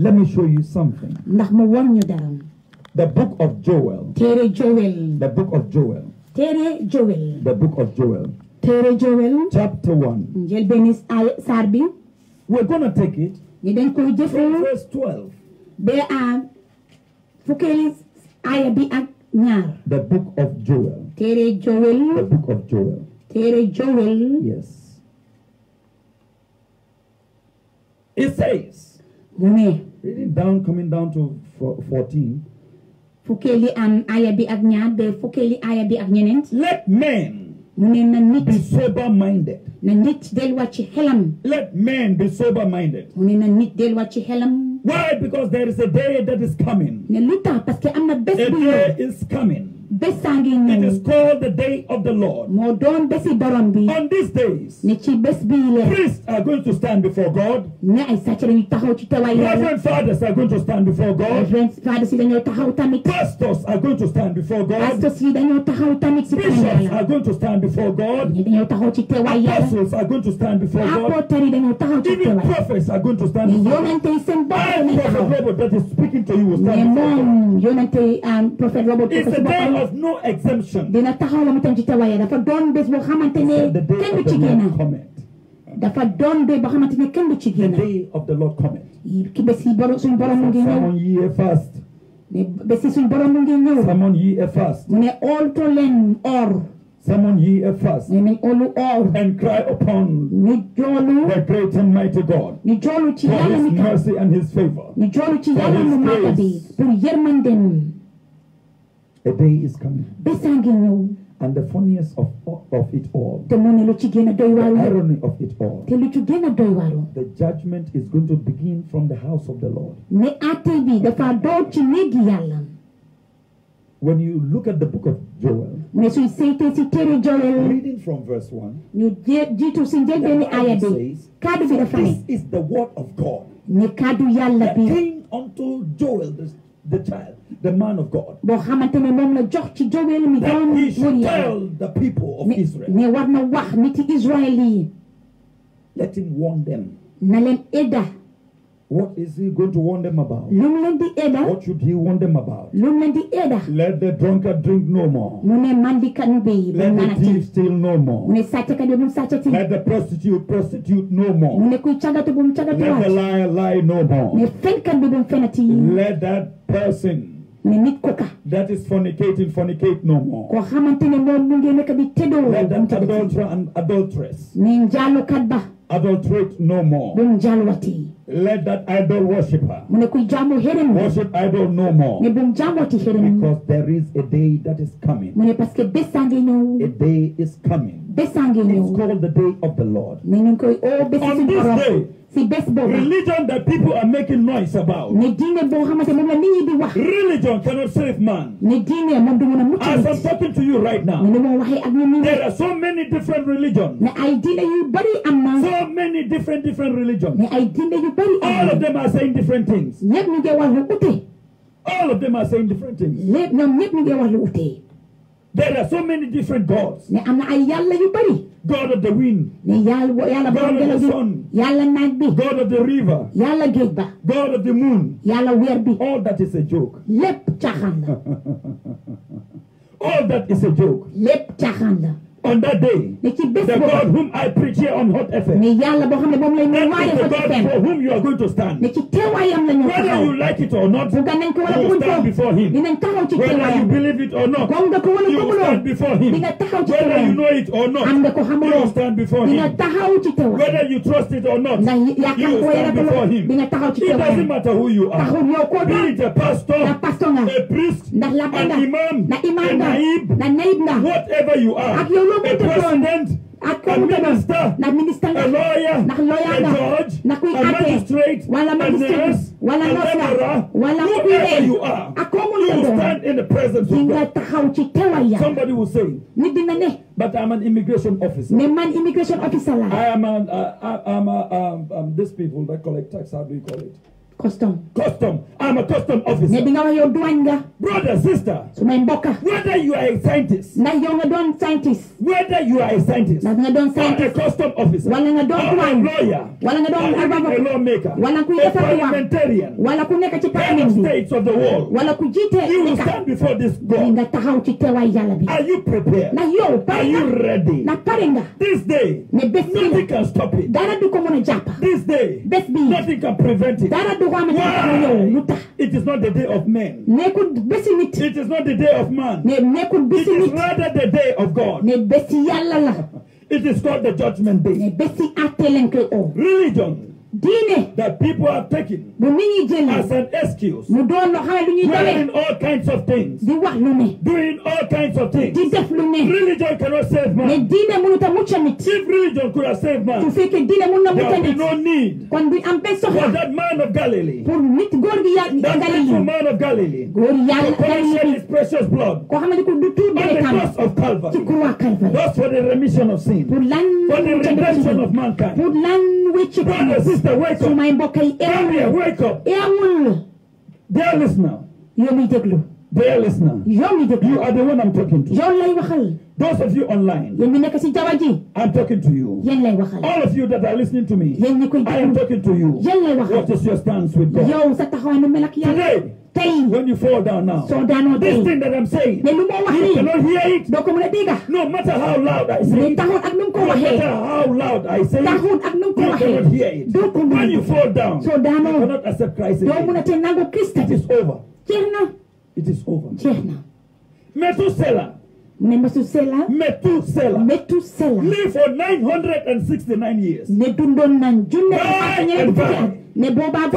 Speaker 2: Let me show you something.
Speaker 1: ndax mu won ñu dara
Speaker 2: The book of Joel.
Speaker 1: téere Joel
Speaker 2: The book of Joel.
Speaker 1: téere Joel
Speaker 2: The book of Joel.
Speaker 1: téere Joel
Speaker 2: Chapter 1.
Speaker 1: njëlbeeni saar bi
Speaker 2: We're going to take it
Speaker 1: ni dañ koy
Speaker 2: from
Speaker 1: jëfee
Speaker 2: verse 12.
Speaker 1: ba fukkeeli aaya bi ak ñaar
Speaker 2: The book of Joel.
Speaker 1: téere
Speaker 2: The
Speaker 1: Joel
Speaker 2: book of Joel.
Speaker 1: téere Joel
Speaker 2: Yes. It says,
Speaker 1: mu ne
Speaker 2: reading down, coming down to 14.
Speaker 1: fukkeeli aaya bi ak ñaar ba fukkeeli aaya bi ak ñeneent
Speaker 2: Let men
Speaker 1: mu ne na nit
Speaker 2: be sober-minded.
Speaker 1: na nit delluwaat ci xelam
Speaker 2: Let men be sober-minded.
Speaker 1: mu ne na nit delluwaat ci xelam
Speaker 2: Why? Because there is a day that is coming.
Speaker 1: ne lu tax parce que am na bés
Speaker 2: A
Speaker 1: bu
Speaker 2: day
Speaker 1: ñëw
Speaker 2: is coming.
Speaker 1: bés saa ngi
Speaker 2: It is
Speaker 1: ñëw
Speaker 2: called the day of the Lord.
Speaker 1: moo doon bési borom bi
Speaker 2: On these days,
Speaker 1: ne ci bés bii la
Speaker 2: priests are going to stand before God.
Speaker 1: ne ay sàcc dañuy taxaw ci teewaay yàlla
Speaker 2: Reverend fathers are going to stand before God.
Speaker 1: reverend fathers yi dañoo taxaw tamit
Speaker 2: Pastors are going to stand before God.
Speaker 1: pastors yi dañoo taxaw tamit ci kanam
Speaker 2: Bishops
Speaker 1: yàlla
Speaker 2: are going to stand before God.
Speaker 1: ñi dañoo taxaw ci teewaay yàlla
Speaker 2: Apostles are going to stand before God.
Speaker 1: apôtres yi dañoo taxaw ci
Speaker 2: Even
Speaker 1: teewaay
Speaker 2: prophets are going to stand
Speaker 1: ne
Speaker 2: before God.
Speaker 1: yonente yi seen bopp
Speaker 2: I,
Speaker 1: dañuy
Speaker 2: Prophet
Speaker 1: taxaw
Speaker 2: Robert, that is speaking to you, will
Speaker 1: ne
Speaker 2: stand before God.
Speaker 1: moom yonente prophète Robert
Speaker 2: It's
Speaker 1: ko
Speaker 2: a
Speaker 1: ci
Speaker 2: day
Speaker 1: boppam
Speaker 2: of no exemption.
Speaker 1: dina taxaw la mu tam ci teewaay yàlla dafa doon bés boo xamante ne
Speaker 2: The day
Speaker 1: kenn du
Speaker 2: of the
Speaker 1: ci
Speaker 2: Lord
Speaker 1: génn
Speaker 2: cometh.
Speaker 1: dafa doon bés boo xamante ne kenn du ci
Speaker 2: The
Speaker 1: génn
Speaker 2: day of the Lord cometh.
Speaker 1: ki bés yi borom suñu borom mu ngi ñëw
Speaker 2: Summon ye a fast.
Speaker 1: ne bés yi suñu borom mu ngi ñëw
Speaker 2: Summon ye a fast.
Speaker 1: mu ne oolto leen or
Speaker 2: Summon ye a fast.
Speaker 1: ne nañ oolu or
Speaker 2: And cry upon
Speaker 1: ñu joolu
Speaker 2: the great and mighty God
Speaker 1: ñu joolu ci
Speaker 2: for
Speaker 1: yàlla
Speaker 2: his
Speaker 1: mi tax
Speaker 2: mercy and his favor.
Speaker 1: ñu joolu ci
Speaker 2: For
Speaker 1: yàlla
Speaker 2: his
Speaker 1: mu màgg bi
Speaker 2: grace.
Speaker 1: pour yërmandem
Speaker 2: A day is coming.
Speaker 1: bésaa ngi ñëw
Speaker 2: And the funniest of it all,
Speaker 1: te mu ne lu ci gën a doy
Speaker 2: the
Speaker 1: waaru
Speaker 2: irony of it all,
Speaker 1: te lu ci gën a doy waaru
Speaker 2: the judgment is going to begin from the house of the Lord.
Speaker 1: ne àtte bi dafa door ci néegi yàlla
Speaker 2: when you look at the book of Joel,
Speaker 1: mu ne suñ seetee si téere Joel
Speaker 2: reading from verse 1,
Speaker 1: ñu jiitu si njëlbeeni aaya bi kaddu bi dafa
Speaker 2: this
Speaker 1: ne
Speaker 2: is the word of God
Speaker 1: ne kaddu yàlla
Speaker 2: that
Speaker 1: bi
Speaker 2: came unto Joel, the child, the man of God,
Speaker 1: boo xamante ne moom la jox ci Joel mi
Speaker 2: that
Speaker 1: doon
Speaker 2: he should
Speaker 1: wër
Speaker 2: tell
Speaker 1: yàlla
Speaker 2: the people of Israel.
Speaker 1: ne war na wax niti Israël yi
Speaker 2: Let him warn them.
Speaker 1: na leen edda
Speaker 2: What is he going to warn them about?
Speaker 1: lu mu leen di edda
Speaker 2: What should he warn them about?
Speaker 1: lu mu leen di edda
Speaker 2: Let the drunkard drink no more.
Speaker 1: mu ne mandikat bi bu
Speaker 2: Let the
Speaker 1: naanati
Speaker 2: thief steal no
Speaker 1: mu
Speaker 2: more.
Speaker 1: ne sàcckat bi bu mu sàccati
Speaker 2: Let the prostitute no
Speaker 1: mu
Speaker 2: more.
Speaker 1: ne kuy cagatu bu mu cagati
Speaker 2: Let the
Speaker 1: waat
Speaker 2: liar lie no
Speaker 1: ne
Speaker 2: more.
Speaker 1: fenkat bi bu mu fenati
Speaker 2: Let that person
Speaker 1: ne nit ko ka
Speaker 2: that is fornicate no more.
Speaker 1: koo xamante ne moom mu ngi nekk di tëddoo
Speaker 2: Let
Speaker 1: bu mu
Speaker 2: that
Speaker 1: tëddati
Speaker 2: adulterer and adulteress
Speaker 1: ne njaalukat ba
Speaker 2: adulterate no
Speaker 1: bu
Speaker 2: more.
Speaker 1: mu njaaluwati
Speaker 2: Let that idol worshipper
Speaker 1: mu ne kuy jaamu xërëm
Speaker 2: worship idol no
Speaker 1: ne
Speaker 2: more.
Speaker 1: bu mu jaamooti xërëm
Speaker 2: Because there is a day that is coming.
Speaker 1: mu ne parce que bés saa ngi ñëw
Speaker 2: A day is coming.
Speaker 1: bés saa ngi
Speaker 2: It's
Speaker 1: ñëw
Speaker 2: called the day of the Lord.
Speaker 1: ne ñu ngi koy oo bés
Speaker 2: On
Speaker 1: suñu
Speaker 2: this
Speaker 1: borom
Speaker 2: day,
Speaker 1: si bés booba
Speaker 2: religion that people are making noise about,
Speaker 1: ne diine boo xamante moom la nit ñi di wax
Speaker 2: religion cannot save man.
Speaker 1: ne diine moom du mun a mucc
Speaker 2: As I'm
Speaker 1: nit
Speaker 2: talking to you right
Speaker 1: ne
Speaker 2: now,
Speaker 1: ni moo waxee ak ñun
Speaker 2: there
Speaker 1: nii
Speaker 2: are so many different religions.
Speaker 1: ne ay diine yu bari am na
Speaker 2: So many different religions.
Speaker 1: ne ay diine yu bari am
Speaker 2: All of
Speaker 1: na
Speaker 2: them are saying different things.
Speaker 1: ñëpp ñu ngi wax lu ute
Speaker 2: All of them are saying different things.
Speaker 1: lépp ñoom ñëpp ñu ngi wax lu ute
Speaker 2: There are so many different gods.
Speaker 1: ne am na ay yàlla yu bari
Speaker 2: God of the wind,
Speaker 1: ne yàlla borom
Speaker 2: God of
Speaker 1: ngelaw
Speaker 2: the
Speaker 1: bi
Speaker 2: sun,
Speaker 1: yàlla naaj bi
Speaker 2: God of the river,
Speaker 1: yàlla géej ba
Speaker 2: God of the moon.
Speaker 1: yàlla weer bi
Speaker 2: All that is a joke.
Speaker 1: lépp caaxaan la
Speaker 2: All that is a joke.
Speaker 1: lépp caaxaan la
Speaker 2: On that day,
Speaker 1: ne ci bés
Speaker 2: the God
Speaker 1: boobu
Speaker 2: whom I preach here on Hot FM,
Speaker 1: ne yàlla boo xam ne moom lay
Speaker 2: that
Speaker 1: ñu waaye
Speaker 2: is the
Speaker 1: fa
Speaker 2: God
Speaker 1: ci
Speaker 2: for whom you are going to stand.
Speaker 1: ne ci teewaayam la ñu
Speaker 2: Whether
Speaker 1: taxaw
Speaker 2: you like it or not,
Speaker 1: bu ga nañ ko wala
Speaker 2: you will
Speaker 1: bëgguñ
Speaker 2: stand
Speaker 1: ko
Speaker 2: before Him.
Speaker 1: dinañ taxaw ci
Speaker 2: Whether you
Speaker 1: teewaayam
Speaker 2: believe it or not,
Speaker 1: gom nga ko wala
Speaker 2: you will
Speaker 1: bëgguloo
Speaker 2: stand before Him.
Speaker 1: di nga taxaw ci
Speaker 2: Whether you
Speaker 1: teewaayam
Speaker 2: know it or not,
Speaker 1: am nga ko
Speaker 2: you
Speaker 1: xamuloo
Speaker 2: will stand before
Speaker 1: di nga
Speaker 2: Him.
Speaker 1: taxaw ci teewaayam
Speaker 2: Whether you trust it or not,
Speaker 1: ndax
Speaker 2: you
Speaker 1: yaakaar
Speaker 2: will
Speaker 1: ko
Speaker 2: stand
Speaker 1: yàlla
Speaker 2: before
Speaker 1: ko
Speaker 2: Him.
Speaker 1: di nga taxaw ci
Speaker 2: It doesn't
Speaker 1: teewaayam
Speaker 2: matter who you are.
Speaker 1: taxul yow koo
Speaker 2: Be
Speaker 1: doon
Speaker 2: it a pastor,
Speaker 1: ndax pastor nga
Speaker 2: a priest,
Speaker 1: ndax la
Speaker 2: an imam,
Speaker 1: na imam
Speaker 2: a
Speaker 1: nga
Speaker 2: naib,
Speaker 1: na naib nga
Speaker 2: whatever you are,
Speaker 1: ak yow loo
Speaker 2: a
Speaker 1: mënta doon
Speaker 2: president,
Speaker 1: ak
Speaker 2: a
Speaker 1: koo mënta doon
Speaker 2: minister,
Speaker 1: ndax ministre nga
Speaker 2: a lawyer,
Speaker 1: ndax lawyer
Speaker 2: a
Speaker 1: nga
Speaker 2: judge,
Speaker 1: ndax kuy
Speaker 2: a
Speaker 1: àtte
Speaker 2: magistrate,
Speaker 1: wala
Speaker 2: a
Speaker 1: magistrate
Speaker 2: nurse,
Speaker 1: wala
Speaker 2: a
Speaker 1: nurse nga
Speaker 2: laborer,
Speaker 1: wala kuy
Speaker 2: whoever
Speaker 1: leen
Speaker 2: you are,
Speaker 1: ak koo
Speaker 2: you
Speaker 1: mënta
Speaker 2: will
Speaker 1: doon
Speaker 2: stand in the presence
Speaker 1: di
Speaker 2: of
Speaker 1: nga
Speaker 2: God.
Speaker 1: taxaw ci teewaayam
Speaker 2: Somebody will say,
Speaker 1: nit dina ne
Speaker 2: but I'm an immigration officer.
Speaker 1: ne man immigration officer la
Speaker 2: I am these people that collect tax. How do you call it?
Speaker 1: custom
Speaker 2: Custom. I'm a custom
Speaker 1: ne
Speaker 2: officer.
Speaker 1: di nga wax yow douane nga
Speaker 2: Brother, sister,
Speaker 1: su may mbokka
Speaker 2: whether you are a scientist,
Speaker 1: ndax yow nga doon scientist
Speaker 2: whether you are a scientist,
Speaker 1: ndax nga doon
Speaker 2: or a
Speaker 1: scientist
Speaker 2: custom officer,
Speaker 1: wala nga doon
Speaker 2: or a
Speaker 1: douane
Speaker 2: lawyer,
Speaker 1: wala nga doon
Speaker 2: or even a
Speaker 1: avocat
Speaker 2: lawmaker,
Speaker 1: wala kuy
Speaker 2: a
Speaker 1: defar loi
Speaker 2: parliamentarian,
Speaker 1: wala ku nekk ci
Speaker 2: head of
Speaker 1: parlement bi
Speaker 2: states of the world,
Speaker 1: wala ku jiite
Speaker 2: you will
Speaker 1: nekka
Speaker 2: stand before this
Speaker 1: di
Speaker 2: God.
Speaker 1: nga taxaw ci teewaay yàlla bi
Speaker 2: Are you prepared?
Speaker 1: ndax yow
Speaker 2: Are
Speaker 1: pare
Speaker 2: you
Speaker 1: nga
Speaker 2: ready?
Speaker 1: ndax pare nga
Speaker 2: This day,
Speaker 1: ne bés bi
Speaker 2: nothing can stop it.
Speaker 1: dara du ko mën a jàpp
Speaker 2: This day,
Speaker 1: bés bi
Speaker 2: nothing can prevent it.
Speaker 1: dara du ko xamante ne taxaw yow lu tax
Speaker 2: Why? It is not the day of men.
Speaker 1: nekkul bési nit
Speaker 2: It is not the day of man.
Speaker 1: ne nekkul
Speaker 2: It
Speaker 1: bési
Speaker 2: is
Speaker 1: nit
Speaker 2: rather the day of God.
Speaker 1: ne bési yàlla la
Speaker 2: It is called the judgment
Speaker 1: ne
Speaker 2: day.
Speaker 1: bési àtte leen koy oo
Speaker 2: Religion
Speaker 1: diine
Speaker 2: that people are taking
Speaker 1: bu nit ñi jël
Speaker 2: as an excuse,
Speaker 1: mu doon loo xam ne lu ñuy
Speaker 2: wearing
Speaker 1: dawee
Speaker 2: all kinds of things,
Speaker 1: di wax lu ne
Speaker 2: doing all kinds of
Speaker 1: di
Speaker 2: things.
Speaker 1: def lu ne
Speaker 2: Religion cannot save
Speaker 1: ne
Speaker 2: man.
Speaker 1: diine mënut a mucc nit
Speaker 2: If religion could have saved
Speaker 1: su
Speaker 2: man,
Speaker 1: fekkee diine mën na
Speaker 2: there
Speaker 1: mucc
Speaker 2: would be
Speaker 1: nit
Speaker 2: no need
Speaker 1: kon du am benn
Speaker 2: for
Speaker 1: soxla
Speaker 2: that man of Galilee,
Speaker 1: pour nit góor gi yàlla
Speaker 2: that faithful
Speaker 1: Galilée
Speaker 2: man of Galilee,
Speaker 1: góor
Speaker 2: to
Speaker 1: yàlla
Speaker 2: come and shed
Speaker 1: Galilée
Speaker 2: his precious blood
Speaker 1: koo xam ne ko du tuur
Speaker 2: on the
Speaker 1: deretam
Speaker 2: cross of
Speaker 1: ci
Speaker 2: Calvary.
Speaker 1: croix Calvaire
Speaker 2: That's for the remission of sin,
Speaker 1: pour lan
Speaker 2: for the
Speaker 1: mucc
Speaker 2: redemption of
Speaker 1: nit
Speaker 2: mankind.
Speaker 1: pour lan wécc
Speaker 2: Brother, sister, wake
Speaker 1: su
Speaker 2: up.
Speaker 1: may mbokk yi
Speaker 2: Family, wake up.
Speaker 1: eewul
Speaker 2: Dear listener,
Speaker 1: yow mi déglu
Speaker 2: dear listener,
Speaker 1: yow mi
Speaker 2: you
Speaker 1: déglu
Speaker 2: are the one I'm talking to.
Speaker 1: yow lay waxal
Speaker 2: Those of you online,
Speaker 1: yéen mi nekk si jaww ji
Speaker 2: I'm talking to you.
Speaker 1: yéen lay waxal
Speaker 2: All of you that are listening to me,
Speaker 1: yéen ñi koy
Speaker 2: I am
Speaker 1: déglu
Speaker 2: talking to you.
Speaker 1: yéen lay waxal
Speaker 2: What is your stance with God?
Speaker 1: yow sa taxawaay nu mel ak yàlla
Speaker 2: Today,
Speaker 1: tey
Speaker 2: when you fall down now,
Speaker 1: soo daanoo
Speaker 2: this
Speaker 1: tey
Speaker 2: thing that I'm saying,
Speaker 1: ne lu moo wax
Speaker 2: you
Speaker 1: nii
Speaker 2: cannot hear it.
Speaker 1: doo ko mën a dégg
Speaker 2: No matter how loud I say
Speaker 1: ne
Speaker 2: it,
Speaker 1: taxut ak nu mu ko
Speaker 2: no
Speaker 1: waxee
Speaker 2: matter how loud I say it,
Speaker 1: taxut ak nu mu ko
Speaker 2: you cannot
Speaker 1: waxee
Speaker 2: hear it.
Speaker 1: doo ko mën
Speaker 2: When you
Speaker 1: a
Speaker 2: fall down,
Speaker 1: soo
Speaker 2: you
Speaker 1: daanoo
Speaker 2: cannot accept Christ
Speaker 1: doo mën a
Speaker 2: again.
Speaker 1: te nangu Krista
Speaker 2: It is over.
Speaker 1: jeex na
Speaker 2: It is over.
Speaker 1: jeex na
Speaker 2: Methuselah,
Speaker 1: mu ne Metusela
Speaker 2: Methuselah lived for 969 years.
Speaker 1: ne dundoon nañ junne ak ñeent fukki at ne boobaa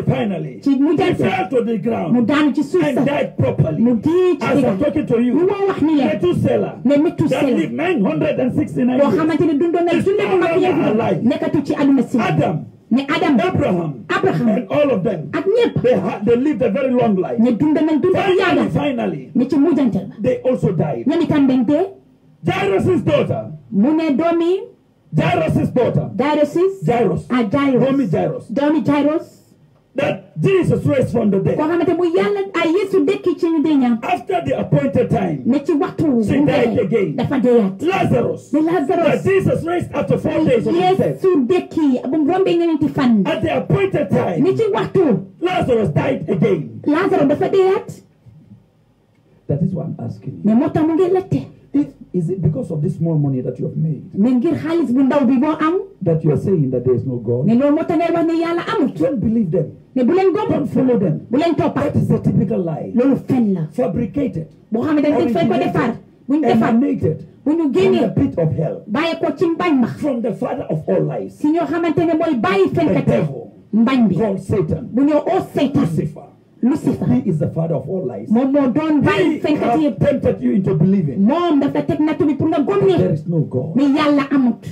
Speaker 2: Finally,
Speaker 1: ci mu
Speaker 2: he
Speaker 1: jant
Speaker 2: fell to the
Speaker 1: mu
Speaker 2: ground
Speaker 1: daanu ci suuf
Speaker 2: and
Speaker 1: sa
Speaker 2: died properly.
Speaker 1: mu dee ci
Speaker 2: As I'm
Speaker 1: digga
Speaker 2: talking to
Speaker 1: lu
Speaker 2: you,
Speaker 1: moo wax ni leen
Speaker 2: Methuselah
Speaker 1: ne
Speaker 2: that
Speaker 1: Metusela
Speaker 2: lived 969
Speaker 1: boo
Speaker 2: years.
Speaker 1: xamante ne dundoon na
Speaker 2: Is
Speaker 1: junne
Speaker 2: no
Speaker 1: ak
Speaker 2: longer
Speaker 1: ñeent
Speaker 2: alive.
Speaker 1: nekkatu ci àdduna si
Speaker 2: Adam
Speaker 1: ne Adam
Speaker 2: Abraham,
Speaker 1: Abraham
Speaker 2: and all of them,
Speaker 1: ak ñëpp
Speaker 2: they lived a very long life.
Speaker 1: ne dund nañ dund bu yàgga
Speaker 2: Finally,
Speaker 1: ne ci mujjantal ba
Speaker 2: they also died.
Speaker 1: ñoom itam dañ dee
Speaker 2: Jairus' daughter,
Speaker 1: mu ne doomi
Speaker 2: Jairus' daughter,
Speaker 1: Jairus
Speaker 2: Jairus,
Speaker 1: doomi Jairus
Speaker 2: that Jesus raised from the
Speaker 1: koo
Speaker 2: dead.
Speaker 1: xamante bu yàlla ay Yeesu dekki ci ñu dee ñam
Speaker 2: After the appointed time,
Speaker 1: ne ci waxtu
Speaker 2: she died again.
Speaker 1: dafa deeyaat
Speaker 2: Lazarus,
Speaker 1: ne
Speaker 2: that
Speaker 1: Lazarus
Speaker 2: Jesus raised after 4 days of his death.
Speaker 1: Yeesu dekki bu mu rombee ñeenti fan
Speaker 2: At the appointed time,
Speaker 1: ne ci waxtu
Speaker 2: Lazarus died again.
Speaker 1: Lazarus dafa deeyaat
Speaker 2: That is what I'm asking you.
Speaker 1: ne moo tax mu ngi laajte
Speaker 2: Is it because of this small money that you have made
Speaker 1: ne ngir xaalis bu ndaw bi boo am
Speaker 2: that you are saying that there is no God?
Speaker 1: ne loolu moo tax ngay wax ne yàlla amut
Speaker 2: Don't believe them.
Speaker 1: ne bu leen gëm
Speaker 2: Don't follow them.
Speaker 1: bu leen toppa
Speaker 2: That is a typical lie.
Speaker 1: loolu fen la
Speaker 2: Fabricated,
Speaker 1: boo xam ne dañ fay ko defar bu ñu defar
Speaker 2: emanated
Speaker 1: bu ñu
Speaker 2: from the
Speaker 1: génnee
Speaker 2: pit of hell,
Speaker 1: bàyyi ko ci mbañ ma
Speaker 2: from the father of all lies,
Speaker 1: si ñoo xamante ne mooy bàyyi
Speaker 2: the
Speaker 1: fenkate
Speaker 2: devil,
Speaker 1: mbañ bi
Speaker 2: called Satan,
Speaker 1: bu ñoo oo Satan
Speaker 2: Lucifer.
Speaker 1: Lucifer
Speaker 2: He is the father of all lies.
Speaker 1: moom moo doon bàyyi
Speaker 2: He
Speaker 1: fenkate
Speaker 2: has
Speaker 1: yëpp
Speaker 2: tempted you into believing
Speaker 1: moom dafa teg nattu bi pour nga gëm
Speaker 2: there
Speaker 1: ne
Speaker 2: is no God.
Speaker 1: ne yàlla amut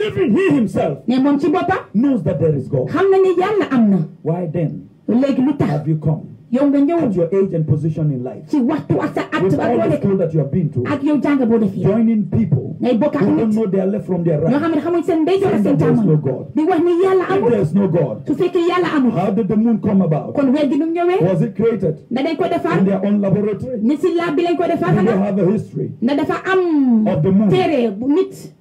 Speaker 2: Even he himself
Speaker 1: ne moom ci boppam
Speaker 2: knows that there is God.
Speaker 1: xam na ne yàlla am na
Speaker 2: Why then
Speaker 1: léegi lu tax
Speaker 2: have you come
Speaker 1: yow nga
Speaker 2: at
Speaker 1: ñëw
Speaker 2: your age and position in life,
Speaker 1: ci waxtu ak sa at
Speaker 2: with
Speaker 1: ak
Speaker 2: all
Speaker 1: boo
Speaker 2: the
Speaker 1: nekk
Speaker 2: school that you have been to,
Speaker 1: ak yow jàng boo def yi
Speaker 2: joining people
Speaker 1: ngay bokk ak
Speaker 2: who
Speaker 1: nit
Speaker 2: don't know their left from their
Speaker 1: ñoo
Speaker 2: right?
Speaker 1: xam ne xamuñ seen ndeyjoor ak seen
Speaker 2: There is no
Speaker 1: càmmoñ
Speaker 2: God.
Speaker 1: di wax ne yàlla
Speaker 2: If
Speaker 1: amut
Speaker 2: there is no God,
Speaker 1: su fekkee yàlla amut
Speaker 2: how did the moon come about?
Speaker 1: kon weer gi nu mu ñëwee
Speaker 2: Was it created
Speaker 1: na dañ ko defar
Speaker 2: in their own laboratory?
Speaker 1: ni si laab bi lañ ko defar
Speaker 2: Do they
Speaker 1: xanaa
Speaker 2: have a history
Speaker 1: na dafa am
Speaker 2: of the moon?
Speaker 1: téere bu nit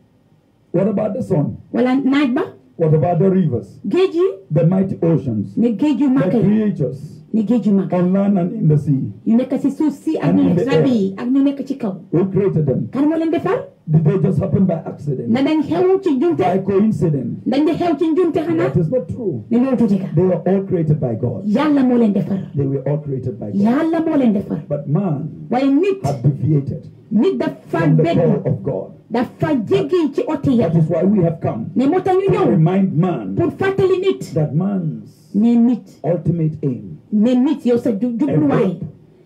Speaker 2: What about the sun?
Speaker 1: wala naaj ba
Speaker 2: What about the rivers?
Speaker 1: géej yi
Speaker 2: The mighty oceans?
Speaker 1: ne géej yu
Speaker 2: The
Speaker 1: màgg yi
Speaker 2: creatures
Speaker 1: ne géej yu màgg
Speaker 2: on land and in the sea?
Speaker 1: yu nekk si suuf si ak
Speaker 2: And
Speaker 1: ñu
Speaker 2: in
Speaker 1: nekk
Speaker 2: the
Speaker 1: rab
Speaker 2: air.
Speaker 1: yi ak ñu nekk ci kaw
Speaker 2: Who created them?
Speaker 1: kan moo leen defar
Speaker 2: Did they just happen by accident?
Speaker 1: na dañ xew ci njumte
Speaker 2: By coincidence?
Speaker 1: dañ di xew ci njumte xanaa
Speaker 2: That is not true.
Speaker 1: ne loolu du dëgg
Speaker 2: They were all created by God.
Speaker 1: yàlla moo leen defar
Speaker 2: They were all created by God.
Speaker 1: yàlla moo leen defar
Speaker 2: But man
Speaker 1: waaye nit
Speaker 2: had deviated
Speaker 1: nit dafa
Speaker 2: from the
Speaker 1: bedd
Speaker 2: call of God.
Speaker 1: dafa jéggi ci oti
Speaker 2: That
Speaker 1: yàlla
Speaker 2: is why we have come
Speaker 1: ne moo tax ñu
Speaker 2: to
Speaker 1: ñëw
Speaker 2: remind man
Speaker 1: pour fàttali nit
Speaker 2: that man's
Speaker 1: ne nit
Speaker 2: ultimate aim
Speaker 1: ne nit yow sa jubluwaay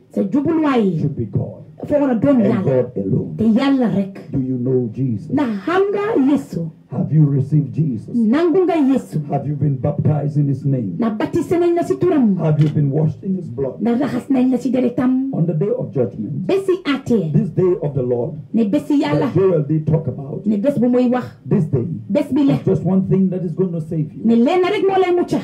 Speaker 1: sa jubluwaay
Speaker 2: should be God
Speaker 1: dafa war a doon
Speaker 2: and
Speaker 1: yàlla
Speaker 2: God alone.
Speaker 1: te yàlla rek
Speaker 2: Do you know Jesus?
Speaker 1: ndax xam nga Yeesu
Speaker 2: Have you received Jesus?
Speaker 1: nangu nga Yeesu
Speaker 2: Have you been baptized in his name?
Speaker 1: ndax baptisé nañ la si turam
Speaker 2: Have you been washed in his blood?
Speaker 1: ndax raxas nañ la si deretam
Speaker 2: On the day of judgment,
Speaker 1: bési àttee
Speaker 2: this day of the Lord
Speaker 1: ne bési yàlla
Speaker 2: that Joel did talk about,
Speaker 1: ne bés bu muy wax
Speaker 2: this day
Speaker 1: bés bi la
Speaker 2: is just one thing that is going to save you.
Speaker 1: ne leen rek moo lay mucca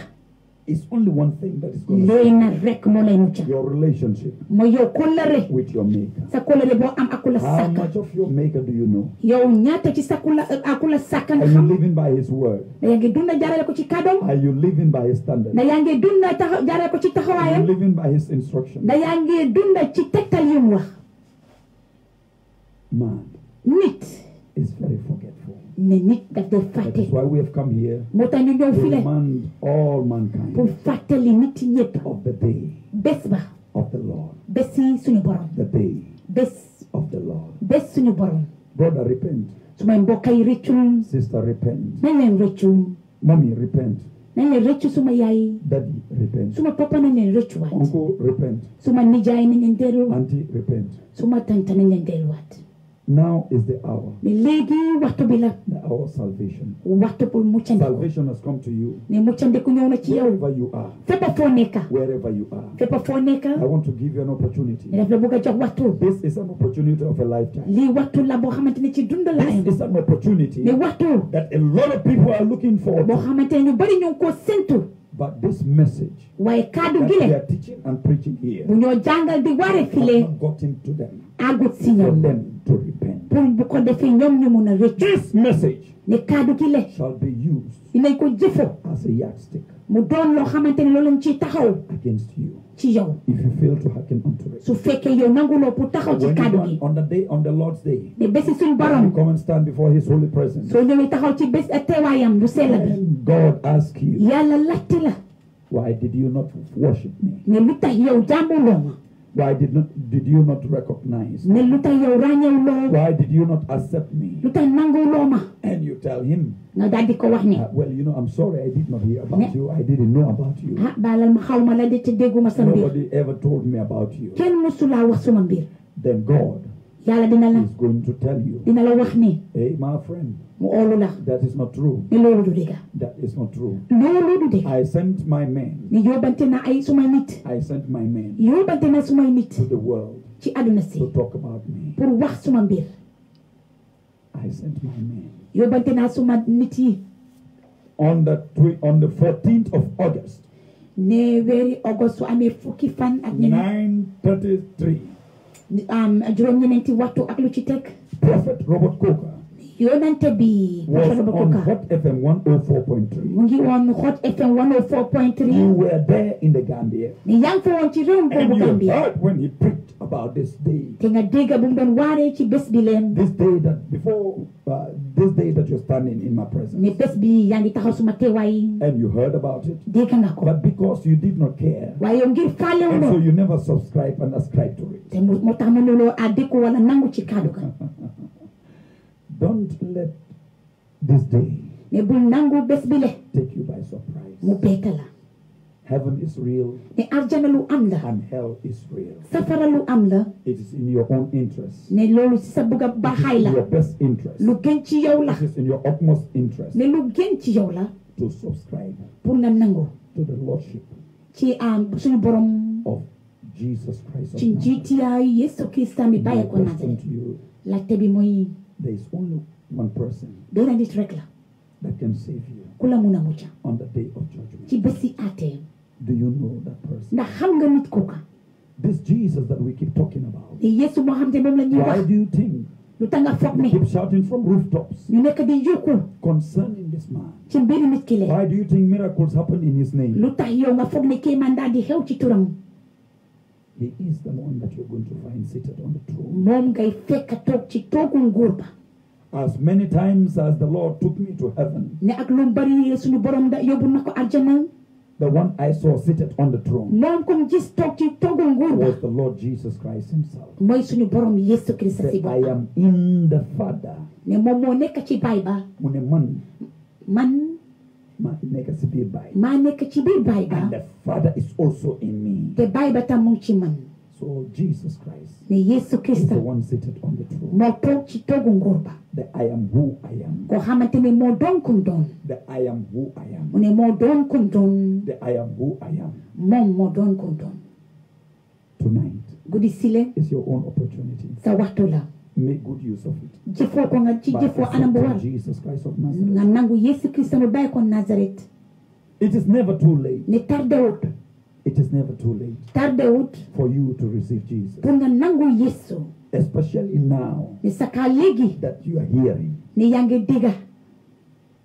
Speaker 2: It's only one thing that is going to save
Speaker 1: leen rek moo lay mucca
Speaker 2: your relationship
Speaker 1: mooy yow kóllëre
Speaker 2: with your Maker.
Speaker 1: sa kóllëre boo am ak ku la
Speaker 2: How
Speaker 1: sàkka
Speaker 2: much of your Maker do you know?
Speaker 1: yow ñaata ci sa ku la ak ku la sàkka nga
Speaker 2: Are you
Speaker 1: xam
Speaker 2: living by his word?
Speaker 1: da yaa ngi dunda jaarale ko ci kàddoom
Speaker 2: Are you living by his standard?
Speaker 1: da yaa ngi dunda jaarale ko ci
Speaker 2: Are you
Speaker 1: taxawaayam
Speaker 2: living by his instruction?
Speaker 1: da yaa ngi dunda ci tegtal yu mu wax
Speaker 2: Man
Speaker 1: nit
Speaker 2: is very forgetful.
Speaker 1: ne nit daf dee
Speaker 2: That
Speaker 1: fàtte
Speaker 2: is why we have come here
Speaker 1: moo tax ñu ñëw
Speaker 2: to
Speaker 1: file
Speaker 2: remind all
Speaker 1: pour
Speaker 2: mankind
Speaker 1: fàttali nit ñëpp
Speaker 2: of the day
Speaker 1: bés ba
Speaker 2: of the Lord.
Speaker 1: bés yi suñu borom
Speaker 2: The day
Speaker 1: bés
Speaker 2: of the Lord.
Speaker 1: bés suñu borom
Speaker 2: Brother, repent.
Speaker 1: su may mbokk yi rëccul
Speaker 2: Sister, repent.
Speaker 1: nañ leen rëccu
Speaker 2: Mommy, repent.
Speaker 1: nañ leen rëccu suma yaay
Speaker 2: Daddy, repent.
Speaker 1: suma papa nañ leen rëccuwaat
Speaker 2: Uncle, repent.
Speaker 1: suma nijaay nañ leen dellu
Speaker 2: Auntie, repent.
Speaker 1: suma tante nañ leen delluwaat
Speaker 2: Now is the hour,
Speaker 1: ne léegi waxtu bi la
Speaker 2: the hour of salvation.
Speaker 1: waxtu pour muccandiku
Speaker 2: Salvation has come to you
Speaker 1: ne muccandiku ñëw na ci yow
Speaker 2: wherever you are.
Speaker 1: fépp foo nekka
Speaker 2: Wherever you are.
Speaker 1: fépp foo nekka
Speaker 2: I want to give you an opportunity.
Speaker 1: ne daf la bëgg a jox waxtu
Speaker 2: This is an opportunity of a lifetime.
Speaker 1: lii waxtu la boo xamante ne ci dund la
Speaker 2: This is an opportunity
Speaker 1: ne waxtu
Speaker 2: that a lot of people are looking for.
Speaker 1: boo xamante ne ñu bari ñu ngi koo séntu
Speaker 2: But this message
Speaker 1: waaye kaddu
Speaker 2: that
Speaker 1: gi
Speaker 2: we
Speaker 1: le
Speaker 2: are teaching and preaching here
Speaker 1: bu ñoo jàngal di waare
Speaker 2: has
Speaker 1: file
Speaker 2: not gotten to them
Speaker 1: àggut si
Speaker 2: for
Speaker 1: ñoom
Speaker 2: them to repent.
Speaker 1: pour bu ko defee ñoom ñu mun a rëccu
Speaker 2: This message
Speaker 1: ne kaddu gi le
Speaker 2: shall be used
Speaker 1: dinañ ko jëfoo
Speaker 2: as a yardstick
Speaker 1: mu doon loo xamante ne loolu lañ ciy taxaw
Speaker 2: against you
Speaker 1: ci yow
Speaker 2: if you fail to hearken unto it.
Speaker 1: su fekkee yow nanguloo pour taxaw ci
Speaker 2: When
Speaker 1: kaddu
Speaker 2: you
Speaker 1: gi
Speaker 2: go on the Lord's day,
Speaker 1: ne bési suñu
Speaker 2: you
Speaker 1: borom
Speaker 2: come and stand before His holy presence,
Speaker 1: soo ñëwee taxaw ci bés teewaayam bu sell bi
Speaker 2: and God asks you,
Speaker 1: yàlla laajte la
Speaker 2: why did you not worship me?
Speaker 1: ne lu tax yow jàmmuloo ma
Speaker 2: Why did you not recognize me?
Speaker 1: ne lu tax yow ràññewuloo
Speaker 2: Why did you not accept me?
Speaker 1: lu tax nanguloo ma
Speaker 2: And you tell him,
Speaker 1: nga daal di ko wax ne
Speaker 2: well, I'm sorry, I did not hear about you. I didn't know about you.
Speaker 1: ah baalal ma xaw ma la de te dégguma sa mbir
Speaker 2: Nobody ever told me about you.
Speaker 1: kenn musulaa wax suma mbir
Speaker 2: Then God
Speaker 1: yàlla dina la
Speaker 2: is going to tell you,
Speaker 1: dina la wax ne
Speaker 2: hey, my friend,
Speaker 1: mu oolu la
Speaker 2: that is not true.
Speaker 1: ne loolu du dëgg
Speaker 2: That is not true.
Speaker 1: loolu du dëgg
Speaker 2: I sent my men.
Speaker 1: ne yóbbante na ay sumay nit
Speaker 2: I sent my men
Speaker 1: yóbbante na sumay nit
Speaker 2: to the world
Speaker 1: ci àdduna si
Speaker 2: to talk about me.
Speaker 1: pour wax suma mbir
Speaker 2: I sent my men.
Speaker 1: yóbbante naa suma nit yi
Speaker 2: On the 14th of August,
Speaker 1: ne weeri August su amee fukki fan ak ñeneen
Speaker 2: 9:33,
Speaker 1: juróom-ñeneenti waxtu ak lu ci teg
Speaker 2: Prophet Robert Coker
Speaker 1: yonante bi
Speaker 2: was
Speaker 1: Prophet
Speaker 2: on
Speaker 1: Coker
Speaker 2: Hot FM 104.3.
Speaker 1: mu ngi woon Hot FM 104.3
Speaker 2: You were there in the Gambia,
Speaker 1: ne yaa ngi fa woon ci réew
Speaker 2: and
Speaker 1: boobu
Speaker 2: you
Speaker 1: Gambia
Speaker 2: heard when he preached about this day.
Speaker 1: te nga dégg bu mu doon waaree ci bés bi leen
Speaker 2: This day that before this day that you're standing in my presence,
Speaker 1: ne bés bi yaa ngi taxaw suma teewaay
Speaker 2: and you heard about it,
Speaker 1: dégg nga ko
Speaker 2: but because you did not care,
Speaker 1: waaye yow ngir
Speaker 2: and so
Speaker 1: faalewuloo
Speaker 2: you never subscribe and ascribe to it.
Speaker 1: te moo tax mënuloo àddiku wala nangu ci kàddu ga
Speaker 2: Don't let this day
Speaker 1: ne bul nangu bés bi le
Speaker 2: take you by surprise.
Speaker 1: mu bett la
Speaker 2: Heaven is real
Speaker 1: ne arjana lu am la
Speaker 2: and hell is real.
Speaker 1: safara lu am la
Speaker 2: It is in your own interest.
Speaker 1: ne loolu ci sa bëgg a baaxaay
Speaker 2: In
Speaker 1: la
Speaker 2: your best interest.
Speaker 1: lu gën ci yow la
Speaker 2: It is in your utmost interest
Speaker 1: ne lu gën ci yow la
Speaker 2: to subscribe
Speaker 1: pour nga nangu
Speaker 2: to the Lordship
Speaker 1: ci suñu borom
Speaker 2: of Jesus Christ of
Speaker 1: ci
Speaker 2: Nazareth.
Speaker 1: njiitiyaayu Yesu Krista mi
Speaker 2: My
Speaker 1: bàyyi ko
Speaker 2: question
Speaker 1: Nazareth
Speaker 2: to you,
Speaker 1: laajte bi mooy
Speaker 2: there is only one person
Speaker 1: benn nit rek la
Speaker 2: that can save you
Speaker 1: ku la mun a mucca
Speaker 2: on the day of judgment.
Speaker 1: ci bési àtte
Speaker 2: Do you know that person?
Speaker 1: ndax xam nga nit kooka
Speaker 2: This Jesus that we keep talking about.
Speaker 1: te Yesu moo xam te moom la ñuy
Speaker 2: Why
Speaker 1: wax
Speaker 2: do you think
Speaker 1: lu tax nga foog
Speaker 2: we
Speaker 1: ne
Speaker 2: keep shouting from rooftops
Speaker 1: ñu nekk di yokku
Speaker 2: concerning this man?
Speaker 1: ci mbiri nit ki le
Speaker 2: Why do you think miracles happen in his name?
Speaker 1: lu tax yow nga foog ne kéemaan daal di xew ci turam
Speaker 2: He is the one that you're going to find seated on the throne.
Speaker 1: moom ngay fekk toog ci toogu nguur ba
Speaker 2: As many times as the Lord took me to heaven,
Speaker 1: ne ak lu bari suñu borom da yóbbu na ko arjana
Speaker 2: the one I saw seated on the throne
Speaker 1: moom comme gis toog ci toogu nguur ba
Speaker 2: was the Lord Jesus Christ himself.
Speaker 1: mooy suñu borom Yesu Krista si
Speaker 2: Said, I
Speaker 1: boppam
Speaker 2: am in the Father.
Speaker 1: ne moom moo nekk ci baay ba
Speaker 2: Mu ne man
Speaker 1: man
Speaker 2: ma nekk si biir baay.
Speaker 1: maa nekk ci biir baay ba
Speaker 2: And the Father is also in me.
Speaker 1: te baay ba tam mu ngi ci man
Speaker 2: So Jesus Christ
Speaker 1: ne Yesu
Speaker 2: is
Speaker 1: Krista
Speaker 2: the one seated on the throne.
Speaker 1: moo toog ci toogu nguur ba
Speaker 2: The I am who I am.
Speaker 1: koo xamante ne moo doon kum doon
Speaker 2: The I am who I am.
Speaker 1: mu ne moo doon kum doon
Speaker 2: The I am who I am.
Speaker 1: moom moo doon kum doon
Speaker 2: Tonight
Speaker 1: guddi sile
Speaker 2: is your own opportunity.
Speaker 1: sa waxtu la
Speaker 2: Make good use of it.
Speaker 1: jëfoo ko nga ci
Speaker 2: By
Speaker 1: jëfoo anam bu war
Speaker 2: accepting Jesus Christ of Nazareth.
Speaker 1: nga nangu Yesu Krista mu bàyyi ko Nazareth
Speaker 2: It is never too late.
Speaker 1: ne tardewut
Speaker 2: It is never too late
Speaker 1: tardewut
Speaker 2: for you to receive Jesus.
Speaker 1: pour nga nangu Yesu
Speaker 2: Especially now
Speaker 1: ne saka léegi
Speaker 2: that you are hearing
Speaker 1: ne yaa ngi dégga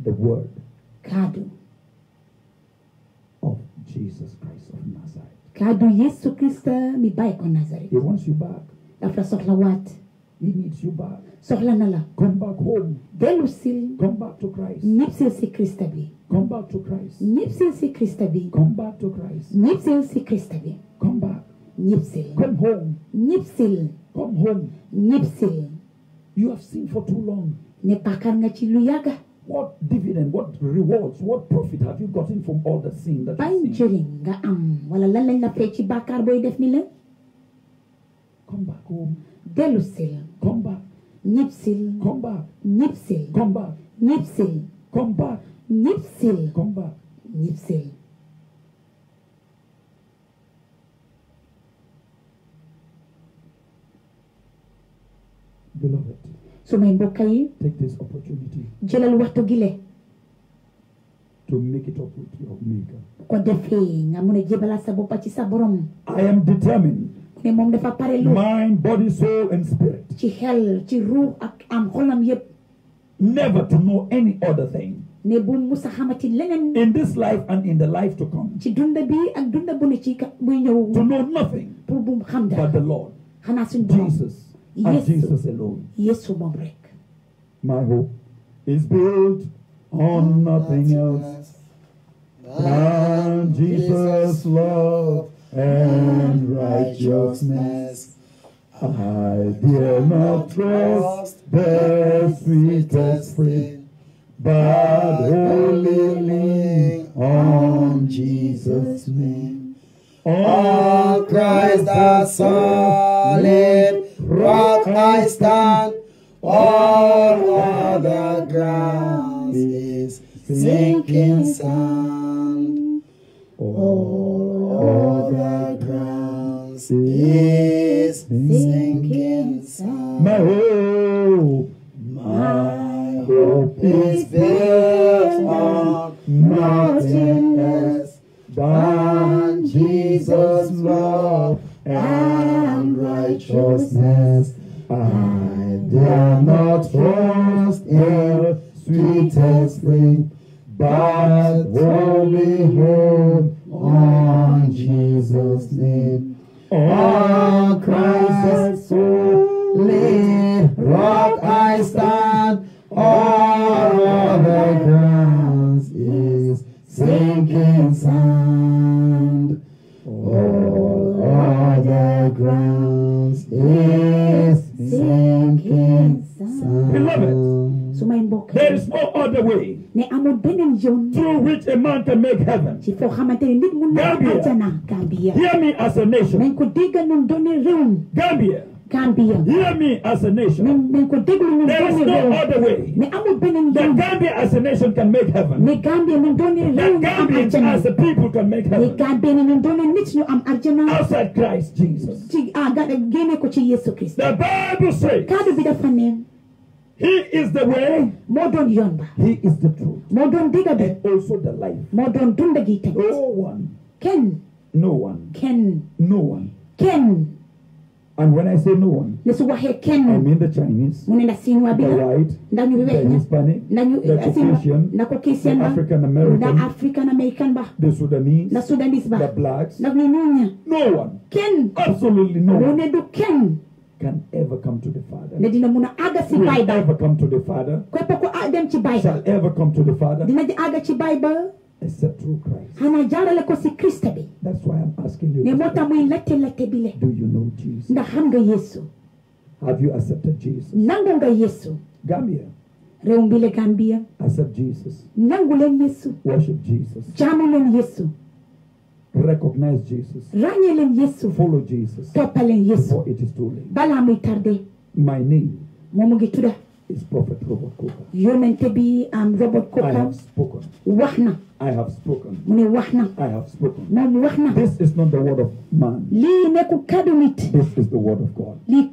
Speaker 2: the word
Speaker 1: kaddu
Speaker 2: of Jesus Christ of Nazareth.
Speaker 1: kaddu Yesu Krista mi bàyyi ko Nazareth
Speaker 2: He wants you back.
Speaker 1: daf la soxla waat
Speaker 2: He needs you back.
Speaker 1: soxla na la
Speaker 2: Come back home.
Speaker 1: dellu sil
Speaker 2: Come back to Christ.
Speaker 1: ñëpp sil si Krista bi
Speaker 2: Come back to Christ.
Speaker 1: ñëpp sil si Krista bi
Speaker 2: Come back to Christ.
Speaker 1: ñëpp sil si Krista bi
Speaker 2: Come back.
Speaker 1: ñëpp sil
Speaker 2: Come home.
Speaker 1: ñëpp sil
Speaker 2: Come home.
Speaker 1: ñëpp sil
Speaker 2: You have sinned for too long.
Speaker 1: ne bàkkaar nga ci lu yàgga
Speaker 2: What dividend, what rewards, what profit have you gotten from all the sin that
Speaker 1: ban
Speaker 2: you've seen?
Speaker 1: njëriñ nga am wala lan lañ la fay ci bàkkaar booy def ni la
Speaker 2: Come back home.
Speaker 1: dellu sil
Speaker 2: Come back.
Speaker 1: ñëpp sil
Speaker 2: Come back.
Speaker 1: ñëpp sil
Speaker 2: Come back.
Speaker 1: ñëpp sil
Speaker 2: Come back.
Speaker 1: ñëpp sil
Speaker 2: Come back.
Speaker 1: ñëpp sil
Speaker 2: Beloved,
Speaker 1: su may mbokk yi
Speaker 2: take this opportunity
Speaker 1: jëlal waxtu gi le
Speaker 2: to make it up with your maker.
Speaker 1: ko defee nga mun a jébalaat sa boppa ci sa borom
Speaker 2: I am determined,
Speaker 1: ne moom dafa pare lu
Speaker 2: mind, body, soul, and spirit,
Speaker 1: ci xel ci ruux ak am xolam yépp
Speaker 2: never to know any other thing
Speaker 1: ne bu musa xamati leneen
Speaker 2: in this life and in the life to come.
Speaker 1: ci dunda bi ak dunda bu ne ci buy ñëw
Speaker 2: To know nothing
Speaker 1: pour bu xam
Speaker 2: but
Speaker 1: dara
Speaker 2: the Lord,
Speaker 1: xanaa suñ borom
Speaker 2: Jesus, and
Speaker 1: Yes.
Speaker 2: Jesus alone.
Speaker 1: Yesu moom rek
Speaker 2: My hope is built on nothing else than Jesus' love and righteousness. I dare not trust the sweetest friend, but wholly lean on Jesus' name.
Speaker 3: On Christ the solid rock I I stand, all other ground is sinking sand. All other ground is sinking sand.
Speaker 2: My hope
Speaker 3: Is built on nothing less than Jesus' love and righteousness. I dare not trust in sweetest thing, but only hope on Jesus' name. On Christ's solid rock I stand. All other grounds is sinking sand. All other grounds is sinking sand.
Speaker 2: Beloved,
Speaker 1: Sumayin
Speaker 2: there is no other way
Speaker 1: ne amul beneen yoon
Speaker 2: through which a man can make heaven.
Speaker 1: ci foo xamante ne nit mun na
Speaker 2: Gambia.
Speaker 1: àjjana. Gambia
Speaker 2: Hear me as a nation.
Speaker 1: nañ ko déggal ñun doone réew.
Speaker 2: Gambia,
Speaker 1: Gambia
Speaker 2: hear me as a nation.
Speaker 1: nañ ko déglu ñun
Speaker 2: There is
Speaker 1: doone
Speaker 2: no
Speaker 1: réew.
Speaker 2: other way
Speaker 1: ne amul beneen
Speaker 2: that
Speaker 1: yoon
Speaker 2: Gambia as a nation can make heaven.
Speaker 1: ne Gambia ñun doone réew
Speaker 2: That
Speaker 1: ñu am
Speaker 2: Gambians
Speaker 1: àjjana.
Speaker 2: as a people can make
Speaker 1: ne
Speaker 2: heaven.
Speaker 1: Gambia ne ñun doone nit ñu am àjjana.
Speaker 2: Outside Christ Jesus.
Speaker 1: ci génne ko ci Yesu Kristo.
Speaker 2: The Bible says
Speaker 1: kaddu bi dafa ne
Speaker 2: He is the way,
Speaker 1: moo doon yoon ba.
Speaker 2: He is the truth,
Speaker 1: moo doon digga bi.
Speaker 2: and also the life.
Speaker 1: moo doon dunda gi tamit.
Speaker 2: No one,
Speaker 1: kenn
Speaker 2: no one,
Speaker 1: kenn
Speaker 2: no one.
Speaker 1: kenn
Speaker 2: And when I say no one,
Speaker 1: ne su waxee
Speaker 2: I
Speaker 1: kenn
Speaker 2: mean the Chinese,
Speaker 1: mu ne na Sinwaa bi
Speaker 2: the
Speaker 1: la
Speaker 2: white,
Speaker 1: ndax ñu
Speaker 2: the
Speaker 1: weex ña
Speaker 2: Hispanic,
Speaker 1: nañu
Speaker 2: the Caucasian,
Speaker 1: na Caucasian
Speaker 2: the
Speaker 1: ba
Speaker 2: African
Speaker 1: na
Speaker 2: American,
Speaker 1: African American ba
Speaker 2: the Sudanese,
Speaker 1: na Sudanese
Speaker 2: the
Speaker 1: ba
Speaker 2: blacks.
Speaker 1: ndax ñu ñuul ña
Speaker 2: No one,
Speaker 1: kenn
Speaker 2: absolutely no
Speaker 1: mu
Speaker 2: one,
Speaker 1: ne du kenn
Speaker 2: can ever come to the Father.
Speaker 1: ne dina mun a àgga si
Speaker 2: Will
Speaker 1: baay ba
Speaker 2: ever come to the Father.
Speaker 1: képp ku dem ci baay ba
Speaker 2: Shall ever come to the Father
Speaker 1: dina di àgga ci baay ba
Speaker 2: except through Christ.
Speaker 1: xanaa jaarale ko si Krista bi
Speaker 2: That's why I'm asking you.
Speaker 1: ne
Speaker 2: this
Speaker 1: moo tax
Speaker 2: question.
Speaker 1: muy latte bi le
Speaker 2: Do you know Jesus?
Speaker 1: ndax xam nga Yesu
Speaker 2: Have you accepted Jesus?
Speaker 1: nangu nga Yesu
Speaker 2: Gambia,
Speaker 1: réew bi le Gambia
Speaker 2: accept Jesus.
Speaker 1: nangu leen Yesu
Speaker 2: Worship Jesus.
Speaker 1: jaamu leen Yesu
Speaker 2: Recognize Jesus.
Speaker 1: ràññee leen Yesu
Speaker 2: Follow Jesus
Speaker 1: toppaleen Yesu
Speaker 2: before it is too late.
Speaker 1: balaa muy tardé
Speaker 2: My name
Speaker 1: moom mu ngi tudda
Speaker 2: is Prophet Robert Coker.
Speaker 1: yonente bi am Robert
Speaker 2: I
Speaker 1: Coker
Speaker 2: have spoken.
Speaker 1: wax na
Speaker 2: I have spoken.
Speaker 1: mu ne wax na
Speaker 2: I have spoken.
Speaker 1: moom wax na
Speaker 2: This is not the word of man.
Speaker 1: lii nekkul kaddu nit
Speaker 2: This is the word of God.
Speaker 1: lii